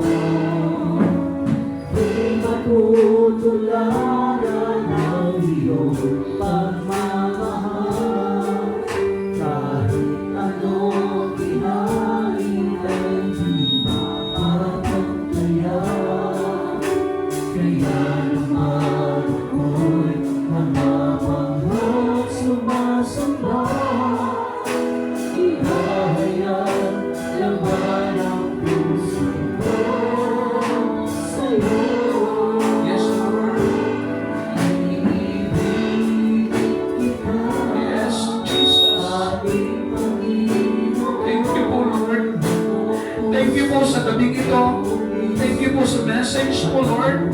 Di matutularan ang iyong pagmamahal. Kahit anong kinain ay di mapapagtayan. Kaya naman ako'y namamahal sumasamba. Ihahayag laman ang puso ko sa'yo. Yes, Lord. Iibig kita. Yes, Jesus. Thank you po, Lord. Thank you po sa gabing ito. Thank you po sa message po, Lord.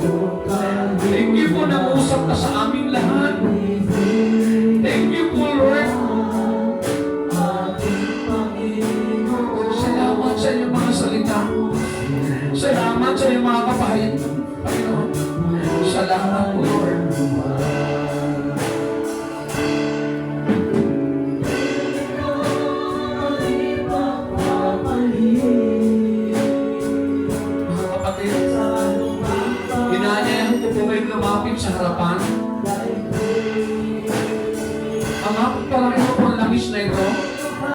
Thank you po na usap ka sa aming lahat. Thank you po, Lord. Salamat sa inyong mga salita. Salamat sa inyong mga kapahid, Panginoon. Salamat po, Lord. Mga kapatid, inaanyayahan ko po kayong lumapit sa harapan. Ang hapit pa lang ito po ang langis na ito.